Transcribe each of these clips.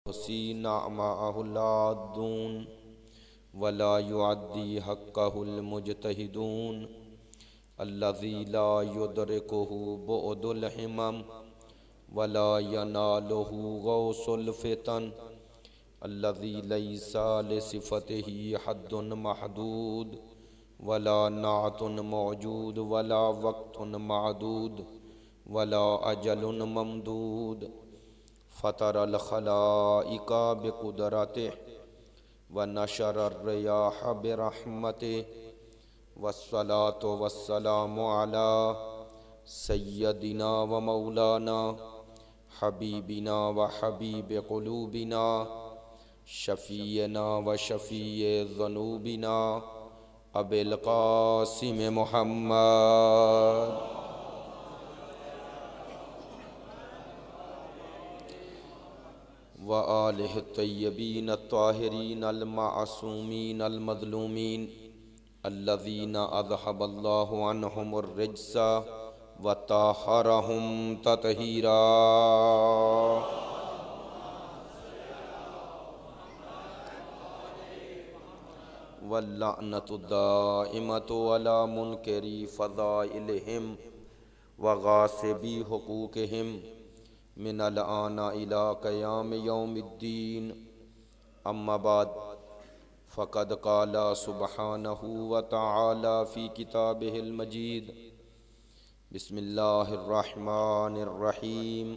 حسین معه العادون ولا يعدي حقه المجتهدون الذي لا يدركه بعد الحمم ولا يناله غوص الفتن الذي ليس لصفته حد محدود ولا نعت موجود ولا وقت معدود ولا أجل ممدود فطر الخلائق بقدرته ونشر الرياح برحمته والصلاة والسلام على سيدنا ومولانا حبيبنا وحبيب قلوبنا شفيعنا وشفيع ذنوبنا أبي القاسم محمد وآلہ الطیبین الطاہرین المعصومین المظلومین الذین اذہب اللہ عنہم الرجس وطہرہم تطہیرا واللعنۃ الدائمۃ علی منکری فضائلہم وغاصبی حقوقہم من الآن إلى قیام یوم الدین اما بعد فقد قال سبحانہ وتعالی فی کتابہ المجید بسم اللہ الرحمن الرحیم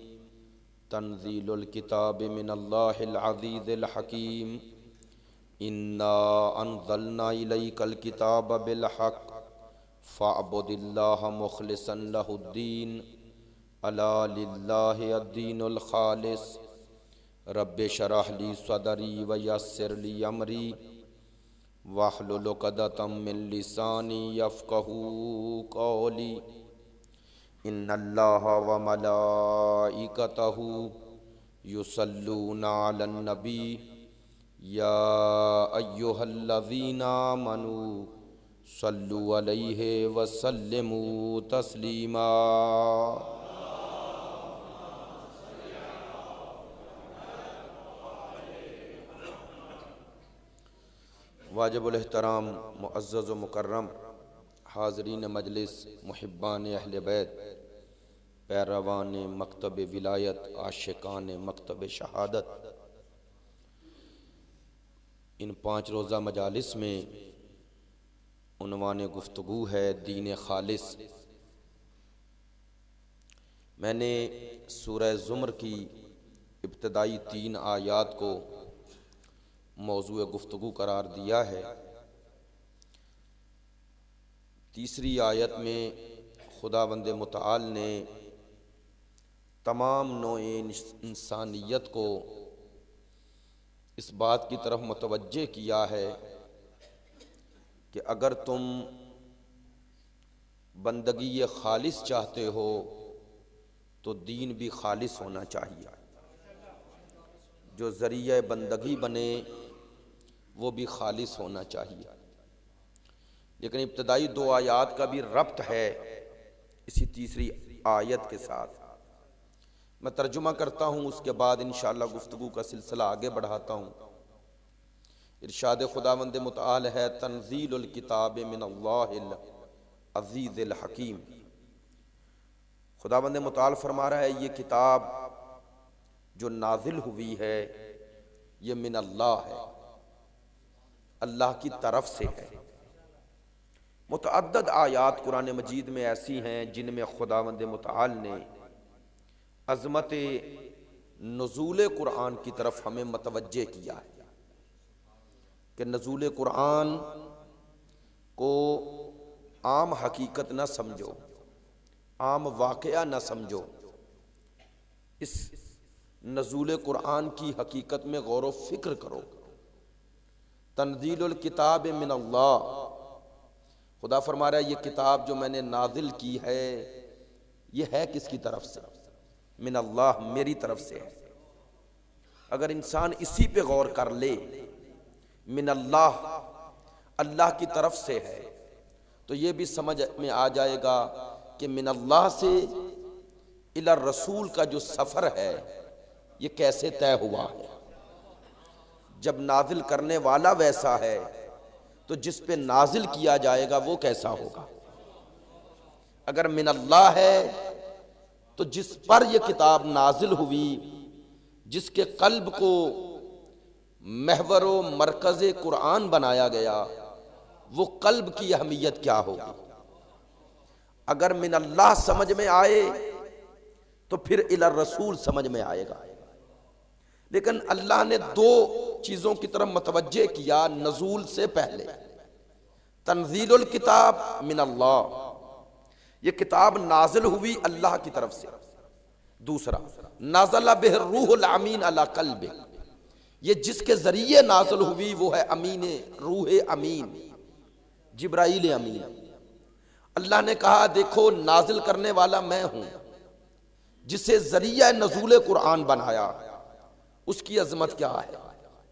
تنزیل الکتاب من اللہ العزیز الحکیم انا انزلنا الیک الکتاب بالحق فاعبد اللہ مخلصا لہ الدین الا للہ الدین الخالص رب شرح لی صدری ویسر لی امری واحلل عقدۃ من لسانی یفقہوا قولی ان اللہ وملائکتہ یصلون علی النبی یا ایہا الذین آمنوا صلوا علیہ وسلموا تسلیما واجب الاحترام معزز و مکرم حاضرین مجلس محبان اہل بیت پیروان مکتب ولایت عاشقان مکتب شہادت ان 5 روزہ مجالس میں عنوان گفتگو ہے دین خالص۔ میں نے سورہ زمر کی ابتدائی 3 آیات کو موضوع گفتگو قرار دیا ہے۔ تیسری آیت میں خداوند متعال نے تمام نوع انسانیت کو اس بات کی طرف متوجہ کیا ہے کہ اگر تم بندگی خالص چاہتے ہو تو دین بھی خالص ہونا چاہیے، جو ذریعہ بندگی بنے وہ بھی خالص ہونا چاہیے۔ لیکن ابتدائی 2 آیات کا بھی ربط ہے اسی تیسری آیت کے ساتھ۔ میں ترجمہ کرتا ہوں، اس کے بعد انشاءاللہ گفتگو کا سلسلہ آگے بڑھاتا ہوں۔ ارشاد خداوند متعال ہے تنزیل الکتاب من اللہ العزیز الحکیم۔ خداوند متعال فرما رہا ہے یہ کتاب جو نازل ہوئی ہے یہ من اللہ ہے، اللہ کی طرف سے ہے۔ متعدد آیات قرآن مجید میں ایسی ہیں جن میں خداوند متعال نے عظمت نزول قرآن کی طرف ہمیں متوجہ کیا ہے کہ نزول قرآن کو عام حقیقت نہ سمجھو، عام واقعہ نہ سمجھو، اس نزول قرآن کی حقیقت میں غور و فکر کرو۔ تنزیل الکتاب من اللہ، خدا فرما رہا ہے یہ کتاب جو میں نے نازل کی ہے یہ ہے کس کی طرف سے؟ من اللہ، میری طرف سے ہے۔ اگر انسان اسی پہ غور کر لے من اللہ، اللہ کی طرف سے ہے، تو یہ بھی سمجھ میں آ جائے گا کہ من اللہ سے الی الرسول کا جو سفر ہے یہ کیسے طے ہوا ہے۔ جب نازل کرنے والا ویسا ہے تو جس پہ نازل کیا جائے گا وہ کیسا ہوگا؟ اگر من اللہ ہے تو جس پر یہ کتاب نازل ہوئی، جس کے قلب کو محور و مرکز قرآن بنایا گیا، وہ قلب کی اہمیت کیا ہوگی؟ اگر من اللہ سمجھ میں آئے تو پھر الی الرسول سمجھ میں آئے گا۔ لیکن اللہ نے دو چیزوں کی طرف متوجہ کیا نزول سے پہلے۔ تنزیل الکتاب من اللہ، یہ کتاب نازل ہوئی اللہ کی طرف سے۔ دوسرا، نازل بہ الروح الامین علی قلبک، یہ جس کے ذریعے نازل ہوئی وہ ہے امین، روح امین، جبرائیل امین۔ اللہ نے کہا دیکھو نازل کرنے والا میں ہوں، جسے ذریعہ نزول قرآن بنایا، اس کی عظمت کیا ہے؟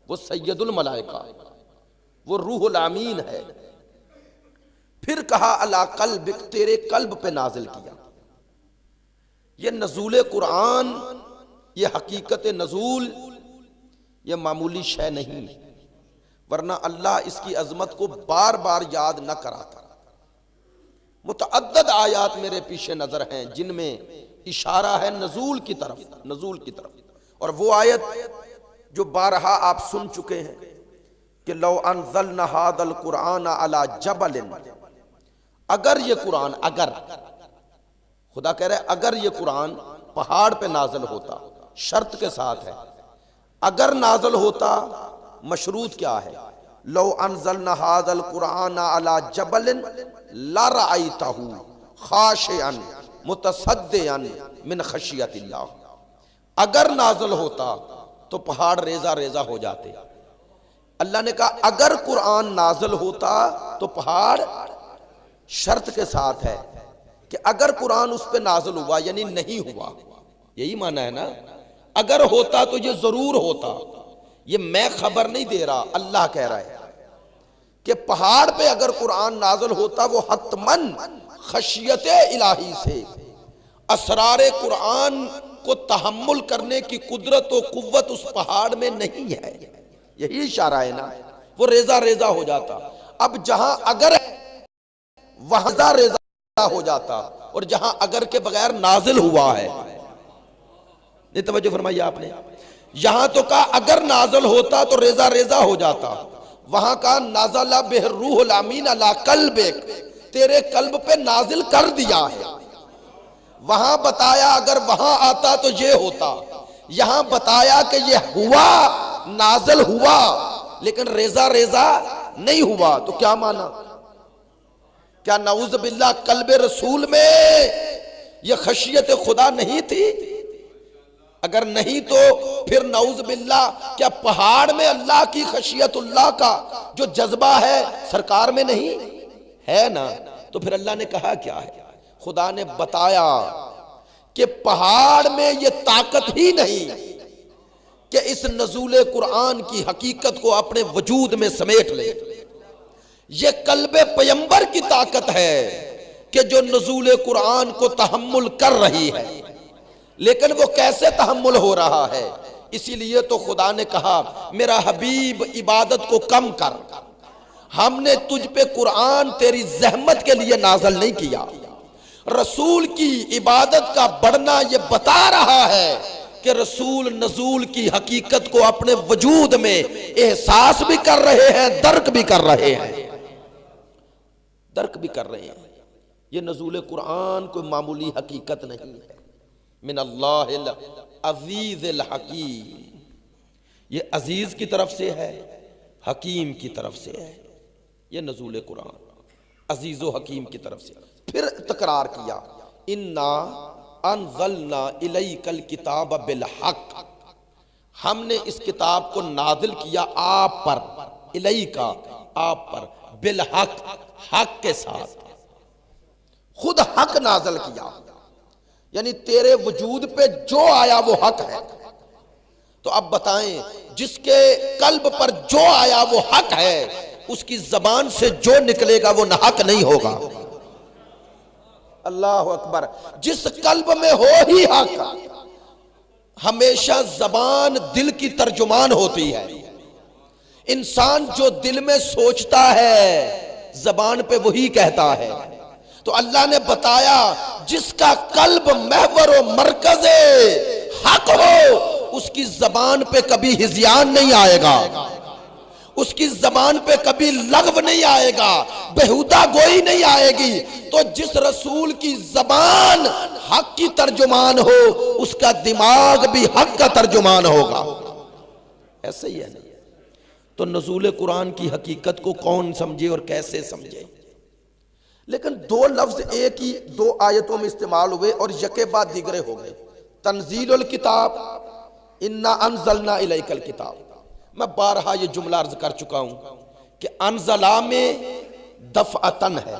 وہ سید الملائکہ، وہ روح الامین ہے۔ پھر کہا علی قلبک، تیرے قلب پہ نازل کیا۔ یہ نزول قرآن، یہ حقیقت نزول، یہ معمولی شے نہیں، ورنہ اللہ اس کی عظمت کو بار بار یاد نہ کراتا۔ متعدد آیات میرے پیش نظر ہیں جن میں اشارہ ہے نزول کی طرف، نزول کی طرف۔ اور وہ آیت جو بارہا آپ سن چکے ہیں کہ لو انزلنا ھذا القرآن علی جبل، اگر یہ قرآن، اگر خدا کہہ رہے اگر یہ قرآن پہاڑ پہ نازل ہوتا، شرط کے ساتھ ہے، اگر نازل ہوتا، مشروط کیا ہے؟ لو انزلنا ھذا القرآن علی جبل لرأیتہ خاشعا متصدعا من خشیت اللہ، اگر نازل ہوتا تو پہاڑ ریزہ ریزہ ہو جاتے۔ اللہ نے کہا اگر قرآن نازل ہوتا تو پہاڑ، شرط کے ساتھ ہے کہ اگر قرآن اس پہ نازل ہوا یعنی نہیں ہوا، یہی معنی ہے نا۔ اگر ہوتا تو یہ ضرور ہوتا، یہ میں خبر نہیں دے رہا، اللہ کہہ رہا ہے کہ پہاڑ پہ اگر قرآن نازل ہوتا وہ حتماً خشیت الہی سے، اسرار قرآن کو تحمل کرنے کی قدرت و قوت اس پہاڑ میں نہیں ہے، یہی اشارہ ہے نا، وہ ریزہ ریزہ ہو جاتا۔ اب جہاں اگر وہاں ریزہ ہو جاتا، اور جہاں اگر کے بغیر نازل ہوا ہے، یہ توجہ فرمائی آپ نے، یہاں تو کہا اگر نازل ہوتا تو ریزہ ریزہ ہو جاتا، وہاں کہا نازل بہ الروح الامین علی قلبک، تیرے قلب پہ نازل کر دیا ہے۔ وہاں بتایا اگر وہاں آتا تو یہ ہوتا، یہاں بتایا کہ یہ ہوا، نازل ہوا، لیکن ریزہ ریزہ نہیں ہوا۔ تو کیا مانا؟ کیا نعوذ باللہ قلب رسول میں یہ خشیت خدا نہیں تھی؟ اگر نہیں تو پھر نعوذ باللہ کیا پہاڑ میں اللہ کی خشیت اللہ کا جو جذبہ ہے سرکار میں نہیں ہے نا؟ تو پھر اللہ نے کہا کیا ہے؟ خدا نے بتایا کہ پہاڑ میں یہ طاقت ہی نہیں کہ اس نزول قرآن کی حقیقت کو اپنے وجود میں سمیٹ لے۔ یہ قلب پیمبر کی طاقت ہے کہ جو نزول قرآن کو تحمل کر رہی ہے، لیکن وہ کیسے تحمل ہو رہا ہے؟ اسی لیے تو خدا نے کہا میرا حبیب عبادت کو کم کر، ہم نے تجھ پہ قرآن تیری زحمت کے لیے نازل نہیں کیا۔ رسول کی عبادت کا بڑھنا یہ بتا رہا ہے کہ رسول نزول کی حقیقت کو اپنے وجود میں احساس بھی کر رہے ہیں، درک بھی کر رہے ہیں، درک بھی کر رہے ہیں۔ یہ نزول قرآن کوئی معمولی حقیقت نہیں ہے، من اللہ العزیز الحکیم، یہ عزیز کی طرف سے ہے، حکیم کی طرف سے ہے۔ یہ نزول قرآن عزیز و حکیم کی طرف سے۔ پھر تکرار کیا انا انزلنا الیک الکتاب بالحق، ہم نے اس کتاب کو نازل کیا آپ پر، الیکا آپ پر، بالحق حق کے ساتھ، خود حق نازل کیا، یعنی تیرے وجود پہ جو آیا وہ حق ہے۔ تو اب بتائیں جس کے قلب پر جو آیا وہ حق ہے، اس کی زبان سے جو نکلے گا وہ ناحق نہیں ہوگا۔ اللہ اکبر۔ جس قلب میں ہو ہی حق، ہمیشہ زبان دل کی ترجمان ہوتی ہے۔ انسان جو دل میں سوچتا ہے زبان پہ وہی کہتا ہے. تو اللہ نے بتایا جس کا قلب محور و مرکز حق ہو اس کی زبان پہ کبھی ہذیان نہیں آئے گا، اس کی زبان پہ کبھی لغو نہیں آئے گا، بہودہ گوئی نہیں آئے گی. تو جس رسول کی زبان حق کی ترجمان ہو اس کا دماغ بھی حق کا ترجمان ہوگا. ایسا ہی ہے نا. تو نزول قرآن کی حقیقت کو کون سمجھے اور کیسے سمجھے؟ لیکن دو لفظ ایک ہی دو آیتوں میں استعمال ہوئے اور یکے بعد دیگرے ہو گئے. تنزیل الکتاب، انا انزلنا الیک الکتاب. میں بارہا یہ جملہ عرض کر چکا ہوں کہ انزلہ میں دفعتن ہے،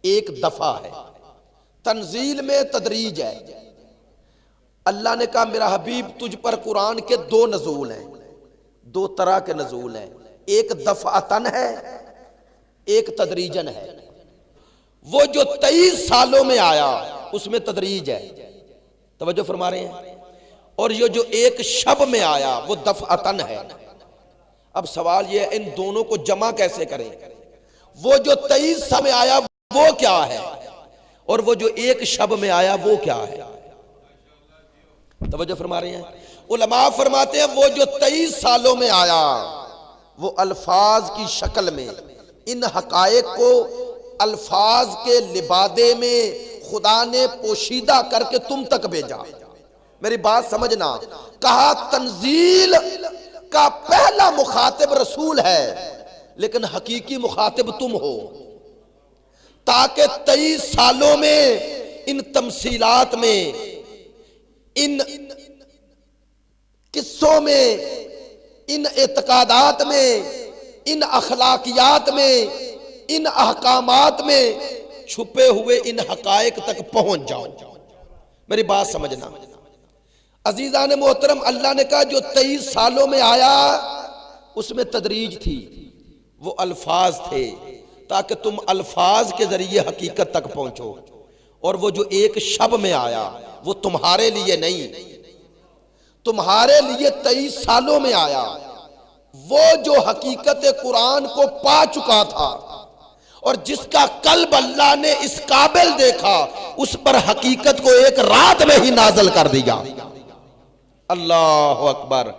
ایک دفعہ ہے. تنزیل میں تدریج ہے. اللہ نے کہا میرا حبیب تجھ پر قرآن کے دو نزول ہیں، دو طرح کے نزول ہیں، ایک دفعتن ہے ایک تدریجن ہے. وہ جو 23 سالوں میں آیا اس میں تدریج ہے، توجہ فرما رہے ہیں. اور یہ جو ایک شب میں آیا وہ دفعتن ہے. اب سوال یہ ہے ان دونوں کو جمع کیسے کریں؟ وہ جو 23 سال میں آیا وہ کیا ہے اور وہ جو ایک شب میں آیا وہ کیا ہے؟ توجہ فرما رہے ہیں. علماء فرماتے ہیں وہ جو 23 سالوں میں آیا وہ الفاظ کی شکل میں ان حقائق کو الفاظ کے لبادے میں خدا نے پوشیدہ کر کے تم تک بھیجا. میری بات سمجھنا. کہا تنزیل کا پہلا مخاطب رسول ہے لیکن حقیقی مخاطب تم ہو، تاکہ 23 سالوں میں ان تمثیلات میں، ان قصوں میں، ان اعتقادات میں، ان اخلاقیات میں، ان احکامات میں چھپے ہوئے ان حقائق تک پہنچ جاؤ. میری بات سمجھنا. عزیزان محترم، اللہ نے کہا جو 23 سالوں میں آیا اس میں تدریج تھی، وہ الفاظ تھے تاکہ تم الفاظ کے ذریعے حقیقت تک پہنچو. اور وہ جو ایک شب میں آیا وہ تمہارے لیے نہیں، تمہارے لیے 23 سالوں میں آیا. وہ جو حقیقت قرآن کو پا چکا تھا اور جس کا قلب اللہ نے اس قابل دیکھا اس پر حقیقت کو ایک رات میں ہی نازل کر دیا. اللہ اکبر.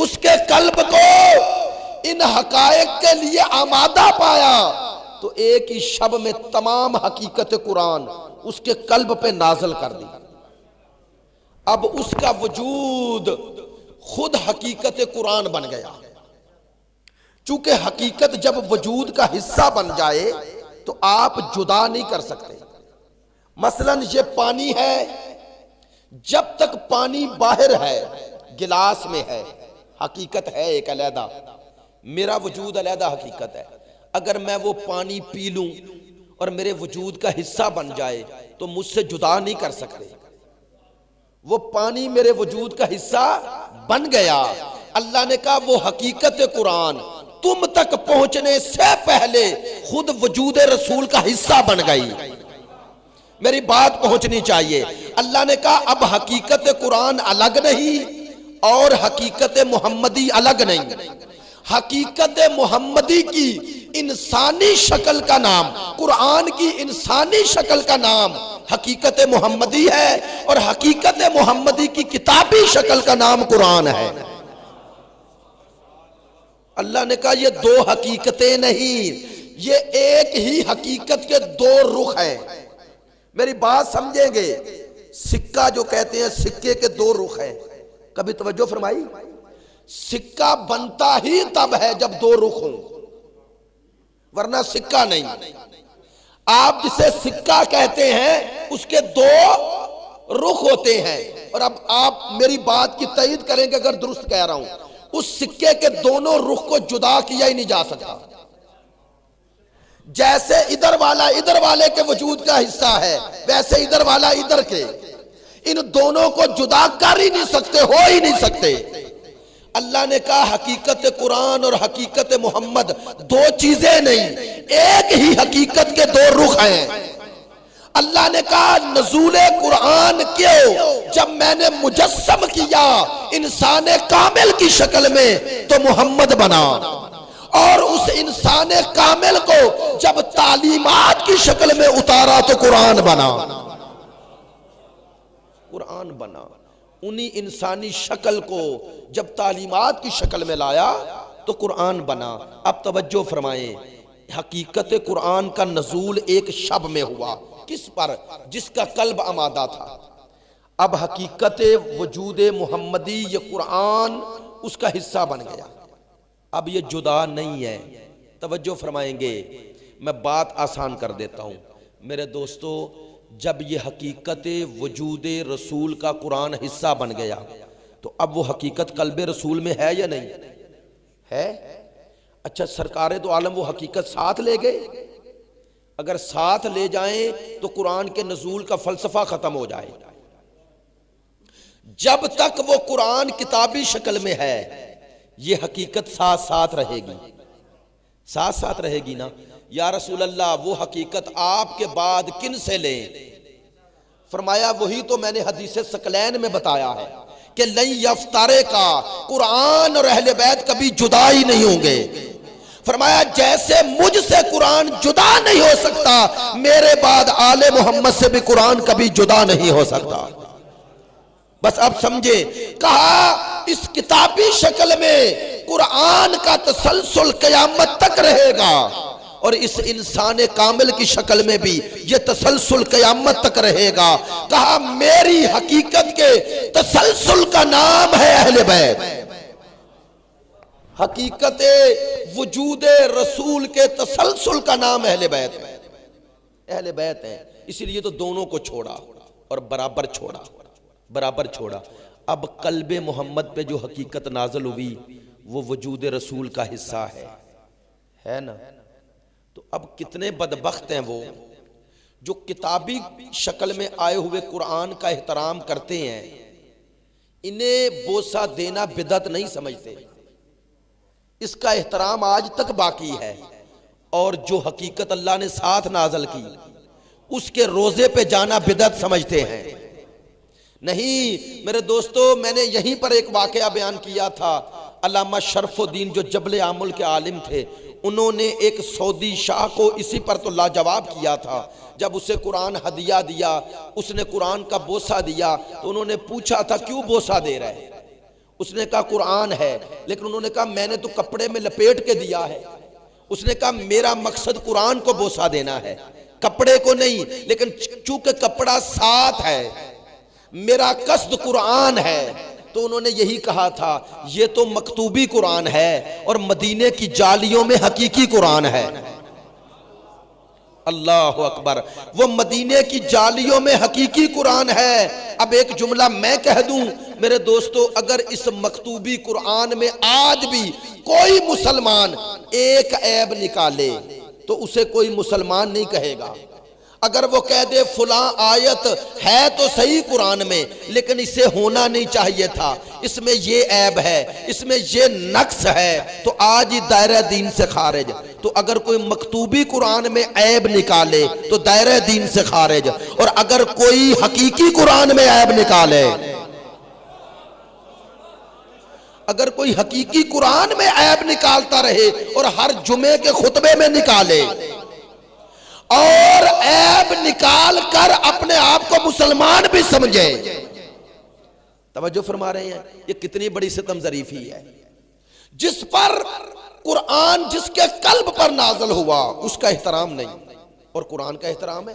اس کے قلب کو ان حقائق کے لیے آمادہ پایا تو ایک ہی شب میں تمام حقیقت قرآن اس کے قلب پہ نازل کر دی. اب اس کا وجود خود حقیقت قرآن بن گیا. چونکہ حقیقت جب وجود کا حصہ بن جائے تو آپ جدا نہیں کر سکتے. مثلا یہ پانی ہے، جب تک پانی باہر ہے گلاس میں ہے حقیقت ہے ایک علیحدہ، میرا وجود علیحدہ حقیقت ہے. اگر میں وہ پانی پی لوں اور میرے وجود کا حصہ بن جائے تو مجھ سے جدا نہیں کر سکتے. وہ پانی میرے وجود کا حصہ بن گیا. اللہ نے کہا وہ حقیقت قرآن تم تک پہنچنے سے پہلے خود وجود رسول کا حصہ بن گئی. میری بات پہنچنی چاہیے. اللہ نے کہا اب حقیقت قرآن الگ نہیں اور حقیقت محمدی الگ نہیں. حقیقت محمدی کی انسانی شکل کا نام، قرآن کی انسانی شکل کا نام حقیقت محمدی ہے اور حقیقت محمدی کی کتابی شکل کا نام قرآن ہے. اللہ نے کہا یہ دو حقیقتیں نہیں، یہ ایک ہی حقیقت کے دو رخ ہیں. میری بات سمجھیں گے. سکہ جو کہتے ہیں سکے کے دو رخ ہیں، کبھی توجہ فرمائی؟ سکہ بنتا ہی تب ہے جب دو رخ ہوں، ورنہ سکہ نہیں. آپ جسے سکہ کہتے ہیں اس کے دو رخ ہوتے ہیں. اور اب آپ میری بات کی تائید کریں گے اگر درست کہہ رہا ہوں. اس سکے کے دونوں رخ کو جدا کیا ہی نہیں جا سکتا. جیسے ادھر والا ادھر والے کے وجود کا حصہ ہے ویسے ادھر والا ادھر کے، ان دونوں کو جدا کر ہی نہیں سکتے، ہو ہی نہیں سکتے. اللہ نے کہا حقیقت قرآن اور حقیقت محمد دو چیزیں نہیں، ایک ہی حقیقت کے دو رخ ہیں. اللہ نے کہا نزول قرآن کیوں؟ جب میں نے مجسم کیا انسان کامل کی شکل میں تو محمد بنا. اور اس انسان کامل کو جب تعلیمات کی شکل میں اتارا تو قرآن بنا. قرآن بنا. انہی انسانی شکل کو جب تعلیمات کی شکل میں لایا تو قرآن بنا. اب توجہ فرمائیں، حقیقت قرآن کا نزول ایک شب میں ہوا. کس پر؟ جس کا قلب آمادہ تھا. اب حقیقت وجود محمدی یہ قرآن اس کا حصہ بن گیا. اب یہ جدا نہیں ہے. توجہ فرمائیں گے، میں بات آسان کر دیتا ہوں میرے دوستو. جب یہ حقیقت وجود رسول کا قرآن حصہ بن گیا تو اب وہ حقیقت قلب رسول میں ہے یا نہیں ہے؟ اچھا، سرکار دو عالم وہ حقیقت ساتھ لے گئے؟ اگر ساتھ لے جائیں تو قرآن کے نزول کا فلسفہ ختم ہو جائے. جب تک وہ قرآن کتابی شکل میں ہے یہ حقیقت ساتھ ساتھ رہے گی. ساتھ ساتھ رہے گی نا. یا رسول اللہ وہ حقیقت آپ کے بعد کن سے لیں؟ فرمایا وہی تو میں نے حدیث ثقلین میں بتایا ہے کہ لن یفترے کا قرآن اور اہل بیت کبھی جدا ہی نہیں ہوں گے. فرمایا جیسے مجھ سے قرآن جدا نہیں ہو سکتا میرے بعد آل محمد سے بھی قرآن کبھی جدا نہیں ہو سکتا. بس اب سمجھے. کہا اس کتابی شکل میں قرآن کا تسلسل قیامت تک رہے گا اور اس انسان کامل کی شکل میں بھی یہ تسلسل قیامت تک رہے گا. کہا میری حقیقت کے تسلسل کا نام ہے اہل بیت. حقیقت وجود رسول کے تسلسل کا نام اہل بیت. اہل بیت ہیں. اسی لیے تو دونوں کو چھوڑا اور برابر چھوڑا. برابر چھوڑا. اب قلب محمد پہ جو حقیقت نازل ہوئی وہ وجود رسول کا حصہ ہے نا. تو اب کتنے بدبخت ہیں وہ جو کتابی شکل میں آئے ہوئے قرآن کا احترام کرتے ہیں. انہیں بوسہ دینا بدعت نہیں سمجھتے. اس کا احترام آج تک باقی ہے. اور جو حقیقت اللہ نے ساتھ نازل کی اس کے روزے پہ جانا بدعت سمجھتے ہیں. نہیں میرے دوستو، میں نے یہیں پر ایک واقعہ بیان کیا تھا. علامہ شرف الدین جو جبل عامل کے عالم تھے انہوں نے ایک سعودی شاہ کو اسی پر تو لاجواب کیا تھا. جب اسے قرآن ہدیہ دیا اس نے قرآن کا بوسہ دیا تو انہوں نے پوچھا تھا کیوں بوسہ دے رہے ہیں؟ اس نے کہا قرآن ہے. لیکن انہوں نے کہا میں نے تو کپڑے میں لپیٹ کے دیا ہے. اس نے کہا میرا مقصد قرآن کو بوسہ دینا ہے کپڑے کو نہیں. لیکن چونکہ کپڑا ساتھ ہے میرا قصد قرآن ہے. تو انہوں نے یہی کہا تھا یہ تو مکتوبی قرآن ہے اور مدینے کی جالیوں میں حقیقی قرآن ہے. اللہ اکبر. وہ مدینے کی جالیوں میں حقیقی قرآن ہے. اب ایک جملہ میں کہہ دوں میرے دوستو، اگر اس مکتوبی قرآن میں آج بھی کوئی مسلمان ایک عیب نکالے تو اسے کوئی مسلمان نہیں کہے گا. اگر وہ کہہ دے فلاں آیت ہے تو صحیح قرآن میں لیکن اسے ہونا نہیں چاہیے تھا، اس میں یہ عیب ہے، اس میں یہ نقص ہے، تو آج ہی دائرہ دین سے خارج. تو اگر کوئی مکتوبی قرآن میں عیب نکالے تو دائرہ دین سے خارج. اور اگر کوئی حقیقی قرآن میں عیب نکالے، اگر کوئی حقیقی قرآن میں عیب نکالتا رہے اور ہر جمعے کے خطبے میں نکالے اور عیب نکال کر اپنے آپ کو مسلمان بھی سمجھے. توجہ فرما رہے ہیں؟ یہ کتنی بڑی ستم ظریفی ہے. جس پر قرآن جس کے قلب پر نازل ہوا اس کا احترام نہیں اور قرآن کا احترام ہے.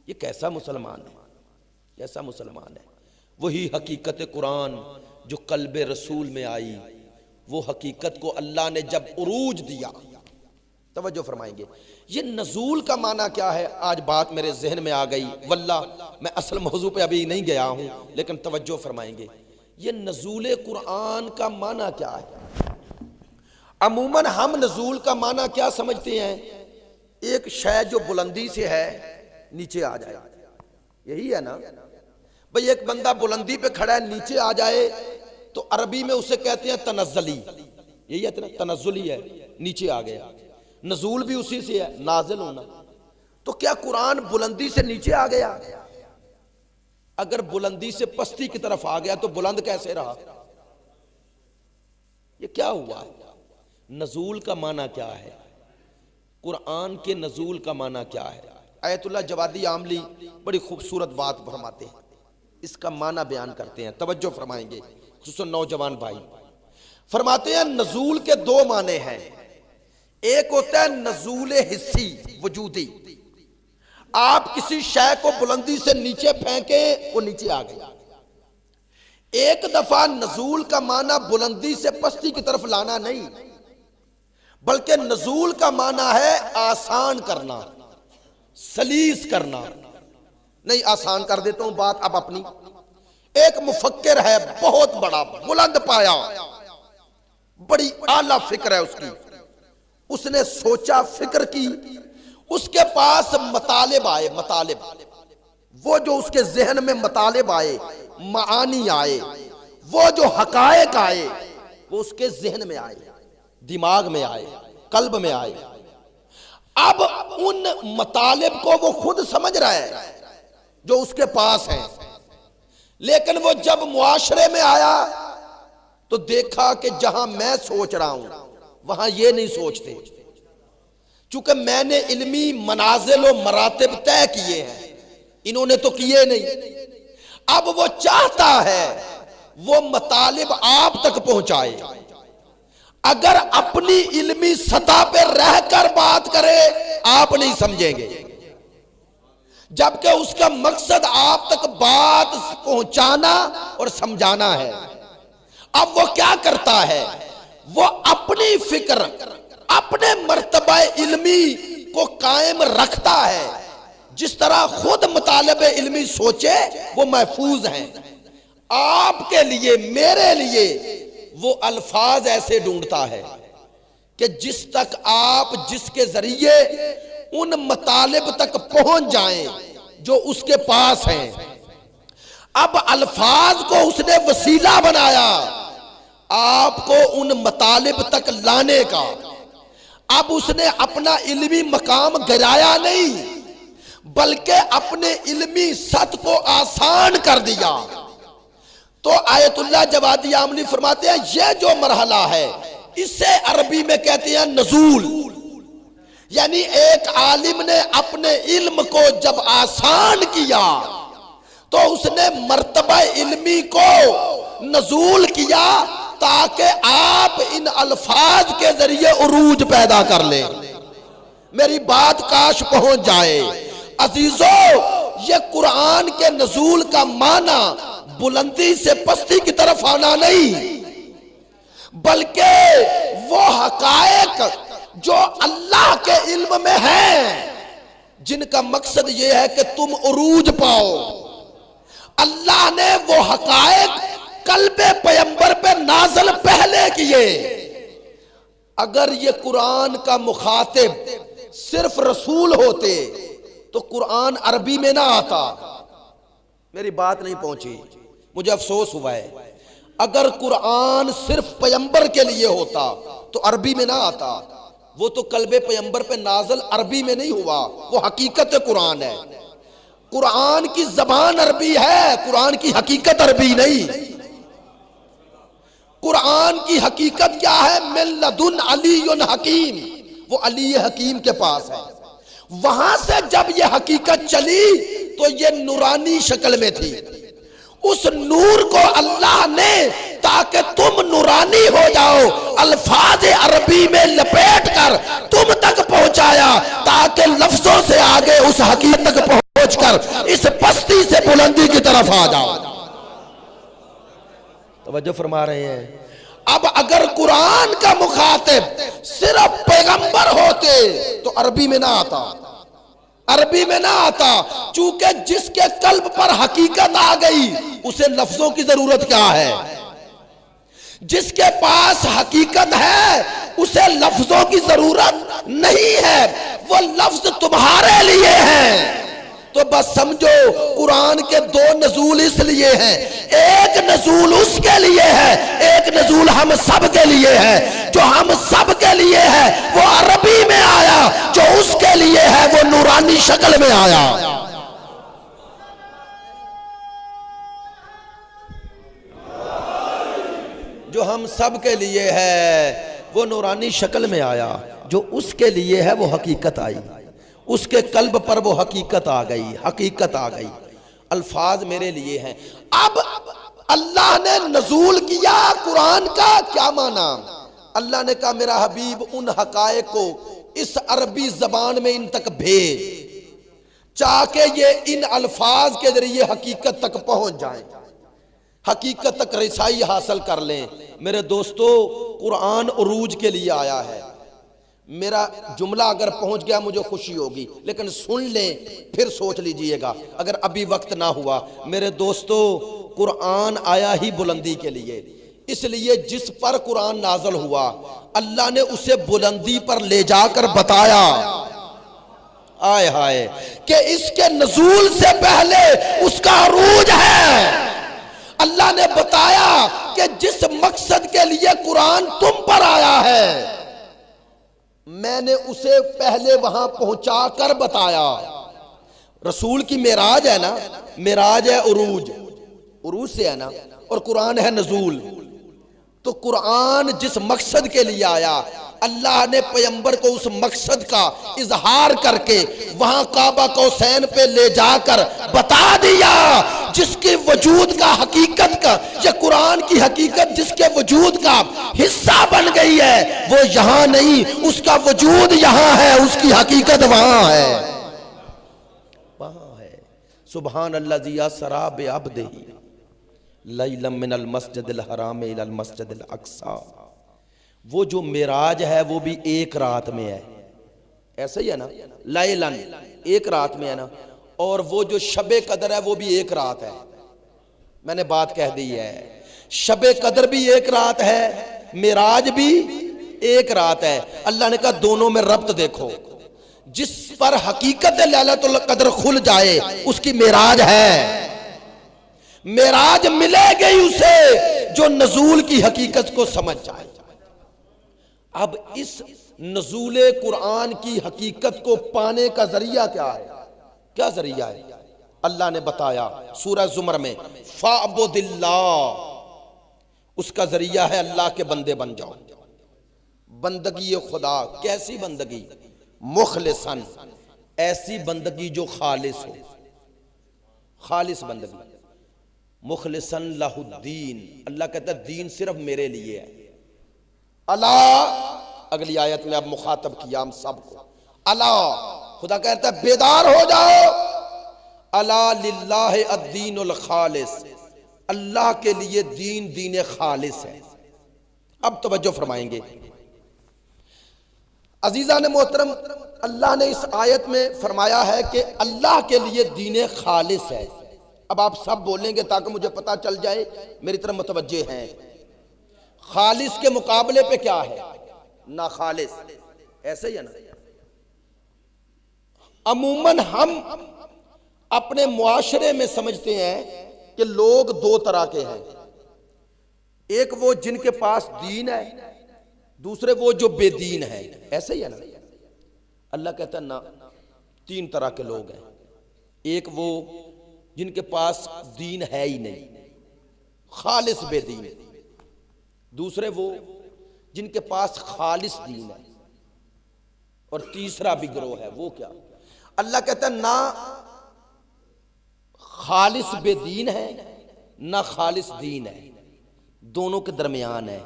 یہ کیسا مسلمان ہے؟ کیسا مسلمان ہے؟ وہی حقیقت قرآن جو قلب رسول میں آئی، وہ حقیقت کو اللہ نے جب عروج دیا. توجہ فرمائیں گے. یہ نزول کا معنی کیا ہے؟ آج بات میرے ذہن میں آ گئی. واللہ میں اصل موضوع پہ ابھی نہیں گیا ہوں لیکن توجہ فرمائیں گے. یہ نزول قرآن کا معنی کیا ہے؟ عموماً ہم نزول کا معنی کیا سمجھتے ہیں؟ ایک شے جو بلندی سے ہے نیچے آ جائے. یہی ہے نا بھئی؟ ایک بندہ بلندی پہ کھڑا ہے نیچے آ جائے تو عربی میں اسے کہتے ہیں تنزلی. یہی ہے نا، تنزلی ہے، نیچے آ گیا. نزول بھی اسی سے ہے، نازل ہونا. تو کیا قرآن بلندی سے نیچے آ گیا؟ اگر بلندی سے پستی کی طرف آ گیا تو بلند کیسے رہا؟ یہ کیا ہوا ہے؟ نزول کا معنی کیا ہے؟ قرآن کے نزول کا معنی کیا ہے؟ آیت اللہ جوادی عاملی بڑی خوبصورت بات فرماتے ہیں، اس کا معنی بیان کرتے ہیں، توجہ فرمائیں گے خصوصاً نوجوان بھائی۔ فرماتے ہیں نزول کے دو معنی ہیں، ایک ہوتا ہے نزول حسی وجودی، آپ کسی شے کو بلندی سے نیچے پھینکیں وہ نیچے آ گئی۔ ایک دفعہ نزول کا معنی بلندی سے پستی کی طرف لانا نہیں، بلکہ نزول کا معنی ہے آسان کرنا، سلیس کرنا۔ نہیں، آسان کر دیتا ہوں بات اب اپنی۔ ایک مفکر ہے بہت بڑا، بلند پایا، بڑی اعلیٰ فکر ہے اس کی، اس نے سوچا، فکر کی، اس کے پاس مطالب آئے، مطالب، وہ جو اس کے ذہن میں مطالب آئے، معانی آئے، وہ جو حقائق آئے، وہ اس کے ذہن میں آئے، دماغ میں آئے، قلب میں آئے۔ اب ان مطالب کو وہ خود سمجھ رہا ہے جو اس کے پاس ہیں، لیکن وہ جب معاشرے میں آیا تو دیکھا کہ جہاں میں سوچ رہا ہوں وہاں یہ نہیں سوچتے، چونکہ میں نے علمی منازل و مراتب طے کیے ہیں، انہوں نے تو کیے نہیں۔ اب وہ چاہتا ہے وہ مطالب آپ تک پہنچائے، اگر اپنی علمی سطح پہ رہ کر بات کرے آپ نہیں سمجھیں گے، جبکہ اس کا مقصد آپ تک بات پہنچانا اور سمجھانا ہے۔ اب وہ کیا کرتا ہے؟ وہ اپنی فکر، اپنے مرتبہ علمی کو قائم رکھتا ہے، جس طرح خود مطالب علمی سوچے وہ محفوظ ہیں۔ آپ کے لیے، میرے لیے وہ الفاظ ایسے ڈھونڈتا ہے کہ جس تک آپ، جس کے ذریعے ان مطالب تک پہنچ جائیں جو اس کے پاس ہیں۔ اب الفاظ کو اس نے وسیلہ بنایا آپ کو ان مطالب تک لانے کا۔ اب اس نے اپنا علمی مقام گرایا نہیں، بلکہ اپنے علمی سطح کو آسان کر دیا۔ تو آیت اللہ جوادی عاملی فرماتے ہیں یہ جو مرحلہ ہے اسے عربی میں کہتے ہیں نزول، یعنی ایک عالم نے اپنے علم کو جب آسان کیا تو اس نے مرتبہ علمی کو نزول کیا تاکہ آپ ان الفاظ کے ذریعے عروج پیدا کر لیں۔ میری بات کاش پہنچ جائے۔ عزیزو، یہ قرآن کے نزول کا معنی بلندی سے پستی کی طرف آنا نہیں، بلکہ وہ حقائق جو اللہ کے علم میں ہیں، جن کا مقصد یہ ہے کہ تم عروج پاؤ۔ اللہ نے وہ حقائق قلب پیغمبر پہ نازل پہلے کیے۔ اگر یہ قرآن کا مخاطب صرف رسول ہوتے تو قرآن عربی میں نہ آتا۔ میری بات نہیں پہنچی، مجھے افسوس ہوا ہے۔ اگر قرآن صرف پیغمبر کے لیے ہوتا تو عربی میں نہ آتا۔ وہ تو قلب پیغمبر پہ نازل عربی میں نہیں ہوا، وہ حقیقت قرآن ہے۔ قرآن کی زبان عربی ہے، قرآن کی حقیقت عربی نہیں۔ قرآن کی حقیقت کیا ہے؟ من لدن علی حکیم، وہ علی حکیم کے پاس ہے۔ وہاں سے جب یہ حقیقت چلی تو یہ نورانی شکل میں تھی۔ اس نور کو اللہ نے تاکہ تم نورانی ہو جاؤ الفاظ عربی میں لپیٹ کر تم تک پہنچایا، تاکہ لفظوں سے آگے اس حقیقت تک پہنچ کر اس پستی سے بلندی کی طرف آ جاؤ۔ توجہ فرما رہے ہیں؟ اب اگر قرآن کا مخاطب صرف پیغمبر ہوتے تو عربی میں نہ آتا، عربی میں نہ آتا، چونکہ جس کے قلب پر حقیقت آ گئی اسے لفظوں کی ضرورت کیا ہے؟ جس کے پاس حقیقت ہے اسے لفظوں کی ضرورت نہیں ہے، وہ لفظ تمہارے لیے ہیں۔ تو بس سمجھو قرآن کے دو نزول اس لیے ہیں، ایک نزول اس کے لیے ہے، ایک نزول ہم سب کے لیے ہے۔ جو ہم سب کے لیے ہے وہ عربی میں آیا، جو اس کے لیے ہے وہ نورانی شکل میں آیا۔ جو ہم سب کے لیے ہے وہ نورانی شکل میں آیا، جو اس کے لیے ہے وہ حقیقت آئی، اس کے قلب پر وہ حقیقت آ گئی، حقیقت آ گئی۔ الفاظ میرے لیے ہیں۔ اب اللہ نے نزول کیا قرآن کا کیا معنی؟ اللہ نے کہا میرا حبیب ان حقائق کو اس عربی زبان میں ان تک بھیج، چاہ کے یہ ان الفاظ کے ذریعے حقیقت تک پہنچ جائیں، حقیقت تک رسائی حاصل کر لیں۔ میرے دوستو، قرآن عروج کے لیے آیا ہے۔ میرا جملہ اگر پہنچ گیا مجھے خوشی ہوگی، لیکن سن لیں پھر سوچ لیجئے گا اگر ابھی وقت نہ ہوا۔ میرے دوستو، قرآن آیا ہی بلندی کے لیے، اس لیے جس پر قرآن نازل ہوا اللہ نے اسے بلندی پر لے جا کر بتایا، آئے ہائے، کہ اس کے نزول سے پہلے اس کا عروج ہے۔ اللہ نے بتایا کہ جس مقصد کے لیے قرآن تم پر آیا ہے میں نے اسے پہلے وہاں پہنچا کر بتایا۔ رسول کی معراج ہے نا، معراج ہے عروج، عروج سے ہے نا، اور قرآن ہے نزول۔ تو قرآن جس مقصد کے لیے آیا اللہ نے پیغمبر کو اس مقصد کا اظہار کر کے وہاں کعبہ قوسین پہ لے جا کر بتا دیا، جس کی وجود کا حقیقت کا، یہ قرآن کی حقیقت جس کے وجود کا حصہ بن گئی ہے وہ یہاں نہیں، اس کا وجود یہاں ہے، اس کی حقیقت وہاں ہے، وہاں ہے۔ سبحان الذی اسری بعبدہ لیلا من المسجد الحرام الی المسجد الاقصی۔ وہ جو معراج ہے وہ بھی ایک رات میں ہے، ایسا ہی ہے نا، لیلن ایک رات میں ہے نا، اور وہ جو شب قدر ہے وہ بھی ایک رات ہے۔ میں نے بات کہہ دی ہے، شب قدر بھی ایک رات ہے، معراج بھی ایک رات ہے۔ اللہ نے کہا دونوں میں ربط دیکھو، جس پر حقیقت لیلۃ القدر کھل جائے اس کی معراج ہے، معراج ملے گئی اسے جو نزول کی حقیقت کو سمجھ جائے۔ اب اس نزول قرآن کی حقیقت کو پانے کا ذریعہ کیا ہے؟ کیا ذریعہ ہے؟ اللہ نے بتایا سورہ زمر میں، فَاعْبُدِ اللَّهِ، اس کا ذریعہ ہے اللہ کے بندے بن جاؤ۔ بندگی خدا، کیسی بندگی؟ مخلصاً، ایسی بندگی جو خالص ہو، خالص بندگی۔ مخلصاً لہ الدین، اللہ کہتا ہے دین صرف میرے لیے ہے۔ اللہ، اگلی آیت میں اب مخاطب کیا ہم سب کو، اللہ، خدا کہتا ہے بیدار ہو جاؤ، اللہ للہ الدین الخالص، اللہ کے لیے دین دین خالص ہے۔ اب توجہ فرمائیں گے عزیزان محترم، اللہ نے اس آیت میں فرمایا ہے کہ اللہ کے لیے دین خالص ہے۔ اب آپ سب بولیں گے تاکہ مجھے پتا چل جائے میری طرف متوجہ ہیں، خالص کے مقابلے پہ کیا ہے؟ ناخالص، ایسے ہی ہے نا۔ عموماً ہم اپنے معاشرے میں سمجھتے ہیں کہ لوگ دو طرح کے ہیں، ایک وہ جن کے پاس دین ہے، دوسرے وہ جو بے دین ہے، ایسے ہی ہے نا۔ اللہ کہتا ہے نا، تین طرح کے لوگ ہیں، ایک وہ جن کے پاس دین ہے ہی نہیں، خالص بے دین، دوسرے وہ جن کے پاس خالص دین ہے، اور تیسرا بھی گروہ ہے، وہ کیا؟ اللہ کہتا ہے نہ خالص بے دین ہے نہ خالص دین ہے، دونوں کے درمیان ہے،